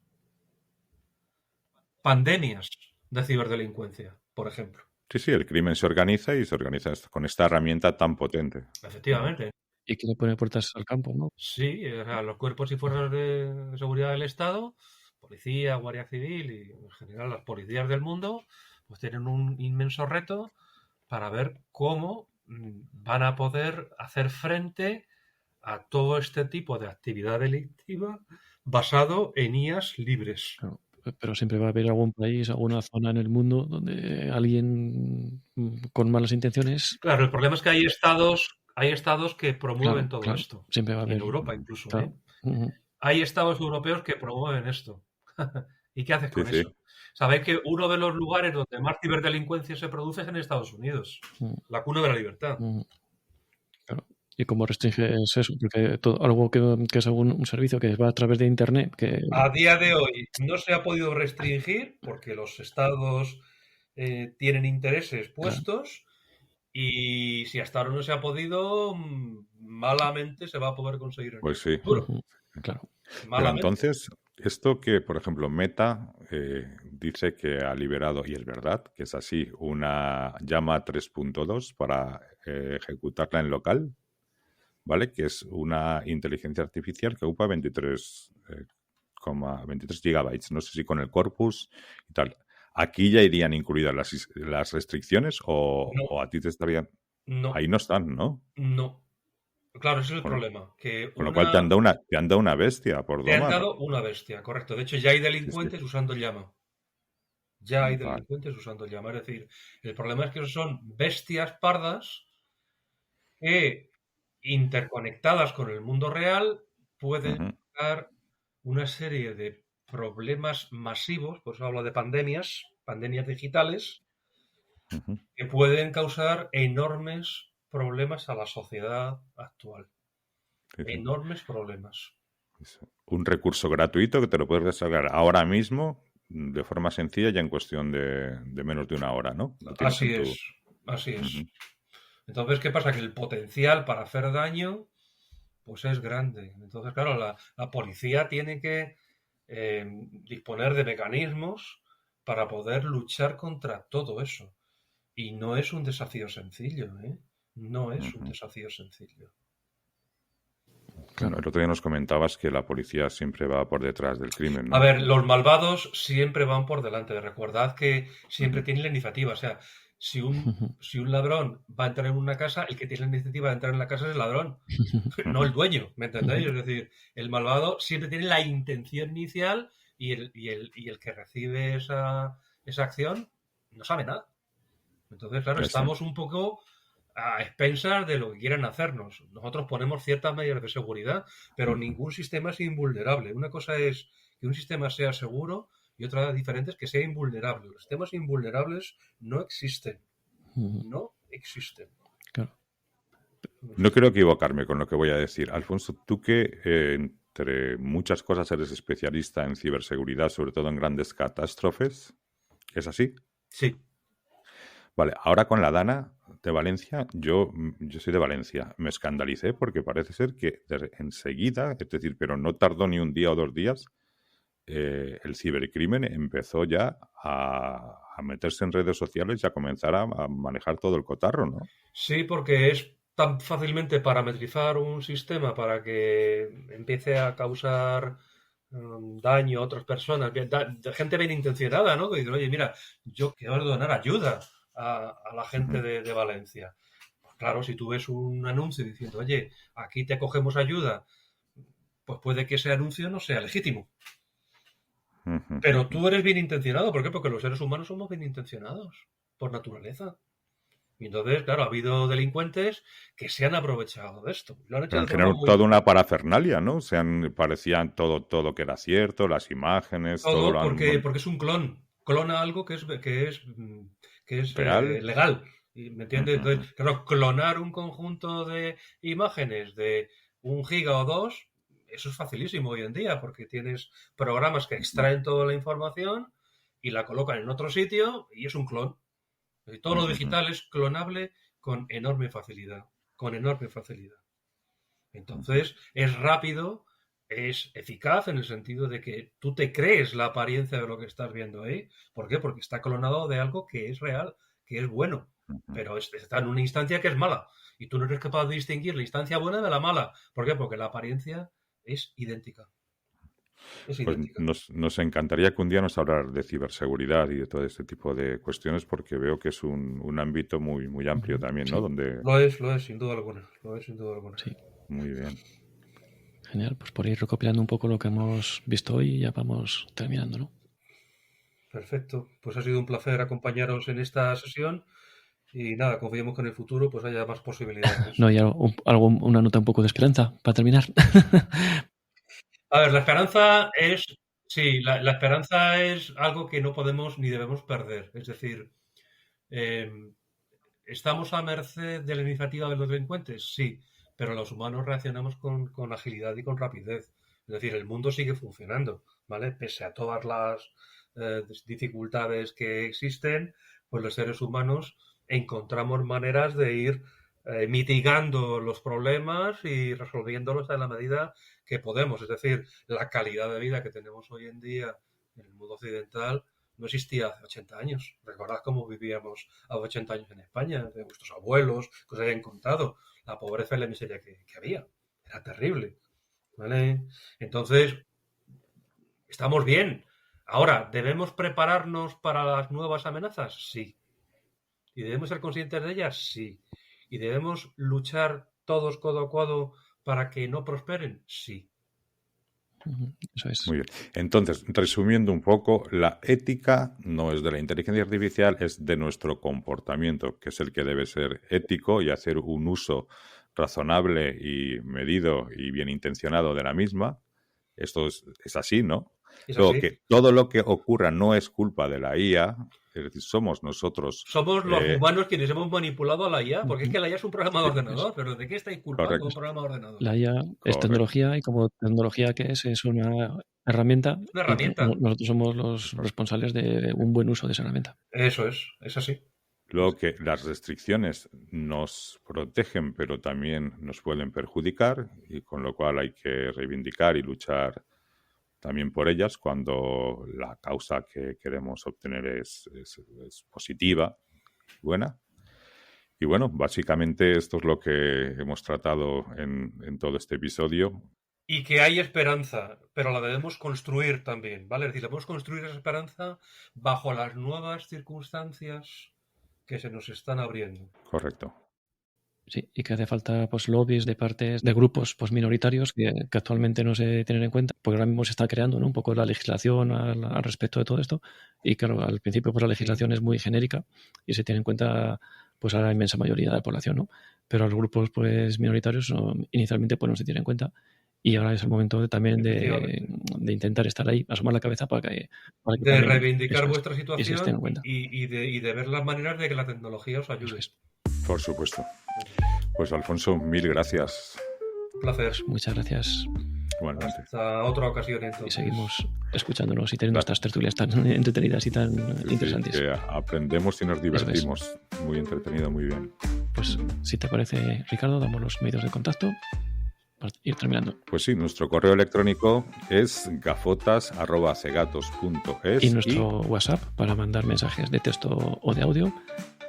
Pandemias de ciberdelincuencia, por ejemplo. Sí, el crimen se organiza y se organiza con esta herramienta tan potente. Efectivamente. Y que le pone puertas al campo, ¿no? Sí, o sea, los cuerpos y fuerzas de seguridad del Estado, policía, guardia civil y en general las policías del mundo, pues tienen un inmenso reto para ver cómo van a poder hacer frente a todo este tipo de actividad delictiva basado en IAs libres. Claro. Pero siempre va a haber algún país, alguna zona en el mundo donde alguien con malas intenciones. Claro, el problema es que hay estados que promueven todo Claro, esto. siempre va a haber. En Europa incluso. Claro. Hay estados europeos que promueven esto. ¿Y qué haces con Sí. eso? Sabéis que uno de los lugares donde más ciberdelincuencia se produce es en Estados Unidos, la cuna de la libertad. Claro. ¿Y cómo restringes eso? Porque algo que es un servicio que va a través de Internet. A día de hoy no se ha podido restringir porque los estados tienen intereses puestos y si hasta ahora no se ha podido, malamente se va a poder conseguir en el Pues sí. futuro. Claro. Pero entonces, esto que, por ejemplo, Meta dice que ha liberado, y es verdad que es así, una Llama 3.2 para ejecutarla en local, ¿vale? Que es una inteligencia artificial que ocupa 23 gigabytes. No sé si con el corpus y tal. ¿Aquí ya irían incluidas las restricciones o a ti te estarían...? No. Ahí no están, ¿no? No. Claro, ese es el problema. Que con lo cual te han dado una bestia por domar. Te han dado una bestia, correcto. De hecho, ya hay delincuentes usando llama. Ya hay delincuentes usando llama. Es decir, el problema es que son bestias pardas que, interconectadas con el mundo real, pueden dar una serie de problemas masivos, por eso hablo de pandemias digitales, que pueden causar enormes problemas a la sociedad actual. Enormes problemas. Un recurso gratuito que te lo puedes descargar ahora mismo de forma sencilla, ya en cuestión de menos de una hora, ¿no? Así es. Entonces, ¿qué pasa? Que el potencial para hacer daño pues es grande. Entonces, claro, la policía tiene que disponer de mecanismos para poder luchar contra todo eso. Y no es un desafío sencillo, ¿eh? No es un desafío sencillo. Claro, el otro día nos comentabas que la policía siempre va por detrás del crimen, ¿no? A ver, los malvados siempre van por delante. Recordad que siempre tienen la iniciativa. O sea, si un ladrón va a entrar en una casa, el que tiene la iniciativa de entrar en la casa es el ladrón, no el dueño, ¿me entendéis? Es decir, el malvado siempre tiene la intención inicial y el que recibe esa acción no sabe nada. Entonces, claro, estamos un poco a expensas de lo que quieran hacernos. Nosotros ponemos ciertas medidas de seguridad, pero ningún sistema es invulnerable. Una cosa es que un sistema sea seguro y otra diferente es que sea invulnerable. Los sistemas invulnerables no existen. No existen. Claro. No quiero equivocarme con lo que voy a decir. Alfonso, tú que entre muchas cosas eres especialista en ciberseguridad, sobre todo en grandes catástrofes, ¿es así? Sí. Vale, ahora con la Dana de Valencia, yo soy de Valencia, me escandalicé porque parece ser que enseguida, es decir, pero no tardó ni un día o 2 días, el cibercrimen empezó ya a meterse en redes sociales y a comenzar a manejar todo el cotarro, ¿no? Sí, porque es tan fácilmente parametrizar un sistema para que empiece a causar daño a otras personas, gente bien intencionada, ¿no? Que dice, oye, mira, yo quiero donar ayuda a la gente de Valencia. Pues claro, si tú ves un anuncio diciendo, oye, aquí te acogemos ayuda, pues puede que ese anuncio no sea legítimo. Pero tú eres bien intencionado. ¿Por qué? Porque los seres humanos somos bien intencionados, por naturaleza. Y entonces, claro, ha habido delincuentes que se han aprovechado de esto. Lo han hecho Pero en de forma general muy... toda una parafernalia, ¿no? Parecían todo que era cierto, las imágenes, todo Todo lo han porque es un clon. Clona algo que es real. legal. ¿Me entiendes? Entonces, claro, clonar un conjunto de imágenes de 1 giga o 2, eso es facilísimo hoy en día, porque tienes programas que extraen toda la información y la colocan en otro sitio y es un clon. Todo lo digital es clonable con enorme facilidad. Con enorme facilidad. Entonces, es rápido, es eficaz en el sentido de que tú te crees la apariencia de lo que estás viendo ahí. ¿Por qué? Porque está clonado de algo que es real, que es bueno, pero está en una instancia que es mala. Y tú no eres capaz de distinguir la instancia buena de la mala. ¿Por qué? Porque la apariencia es idéntica. Es Pues idéntica. nos encantaría que un día nos hablar de ciberseguridad y de todo este tipo de cuestiones, porque veo que es un ámbito muy amplio también, ¿no? Sí. Donde... Lo es, sin duda alguna. Lo es, sin duda alguna. Sí. Muy bien. Genial, pues por ir recopilando un poco lo que hemos visto hoy, ya vamos terminando, ¿no? Perfecto. Pues ha sido un placer acompañaros en esta sesión. Y nada, confiemos que en el futuro pues haya más posibilidades. No, ya una nota un poco de esperanza para terminar. A ver, la esperanza es, sí, la esperanza es algo que no podemos ni debemos perder. Es decir, ¿estamos a merced de la iniciativa de los delincuentes? Sí, pero los humanos reaccionamos con agilidad y con rapidez. Es decir, el mundo sigue funcionando, ¿vale? Pese a todas las dificultades que existen, pues los seres humanos encontramos maneras de ir mitigando los problemas y resolviéndolos en la medida que podemos. Es decir, la calidad de vida que tenemos hoy en día en el mundo occidental no existía hace 80 años. Recordad cómo vivíamos hace 80 años en España, de vuestros abuelos, que os hayan contado, la pobreza y la miseria que había. Era terrible, ¿vale? Entonces, estamos bien. Ahora, ¿debemos prepararnos para las nuevas amenazas? Sí. ¿Y debemos ser conscientes de ellas? Sí. ¿Y debemos luchar todos codo a codo para que no prosperen? Sí. Eso es. Muy bien. Entonces, resumiendo un poco, la ética no es de la inteligencia artificial, es de nuestro comportamiento, que es el que debe ser ético y hacer un uso razonable y medido y bien intencionado de la misma. Esto es así, ¿no? Luego, que todo lo que ocurra no es culpa de la IA, es decir, somos nosotros. Somos los humanos quienes hemos manipulado a la IA, porque es que la IA es un programa de ordenador, pero ¿de qué estáis culpando a un programa de ordenador? La IA es tecnología y como tecnología que es una herramienta. Una herramienta. Y nosotros somos los responsables de un buen uso de esa herramienta. Eso es así. Luego que las restricciones nos protegen, pero también nos pueden perjudicar, y con lo cual hay que reivindicar y luchar también por ellas cuando la causa que queremos obtener es positiva, buena. Y bueno, básicamente esto es lo que hemos tratado en todo este episodio. Y que hay esperanza, pero la debemos construir también, ¿vale? Es decir, debemos construir esa esperanza bajo las nuevas circunstancias que se nos están abriendo. Correcto. Sí, y que hace falta pues lobbies de partes, de grupos pues minoritarios que actualmente no se tienen en cuenta, porque ahora mismo se está creando, ¿no?, un poco la legislación al respecto de todo esto, y claro, al principio pues la legislación es muy genérica y se tiene en cuenta pues a la inmensa mayoría de la población, ¿no? Pero a los grupos pues minoritarios inicialmente pues no se tienen en cuenta, y ahora es el momento también de intentar estar ahí, asomar la cabeza para que de también, reivindicar eso es, vuestra y se tenga situación en cuenta. y de ver las maneras de que la tecnología os Eso ayude. es. Por supuesto. Pues Alfonso, mil gracias. Un placer. Pues muchas gracias, Igualmente. Hasta otra ocasión y entonces. seguimos escuchándonos y teniendo estas tertulias tan entretenidas y tan interesantes. Sí, que aprendemos y nos divertimos. Muy entretenido, muy bien. Pues si te parece, Ricardo, damos los medios de contacto para ir terminando. Pues sí, nuestro correo electrónico es gafotas@cegatos.es Y nuestro WhatsApp para mandar mensajes de texto o de audio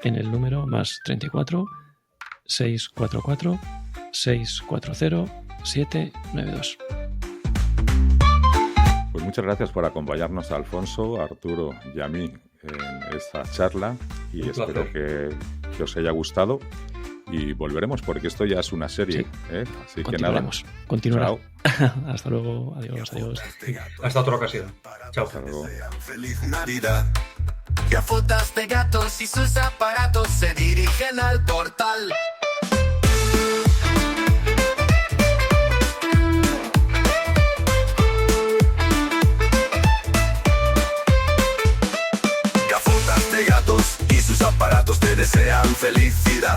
en el número +34 644 640 792. Pues muchas gracias por acompañarnos, a Alfonso, a Arturo y a mí en esta charla, y Un espero que os haya gustado, y volveremos porque esto ya es una serie, Sí. Así que nada, Continuará. chao. Hasta luego. Adiós. Hasta otra ocasión. Chao. Hasta luego. Feliz Navidad. Gafotas de gatos y sus aparatos se dirigen al portal. Gafotas de gatos y sus aparatos te desean felicidad.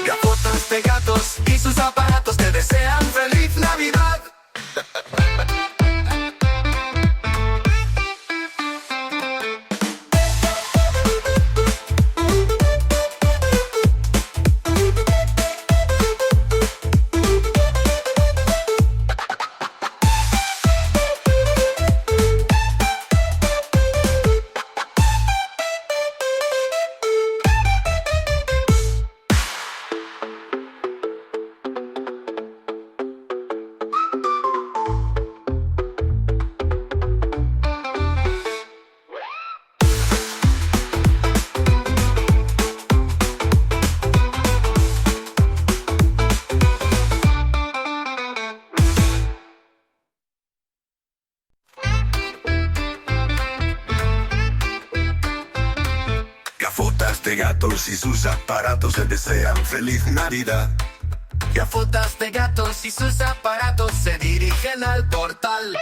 Gafotas de gatos y sus aparatos te desean feliz Navidad. Gafotas de gatos y sus aparatos te desean feliz Navidad. Gafotas de gatos y sus aparatos se dirigen al portal.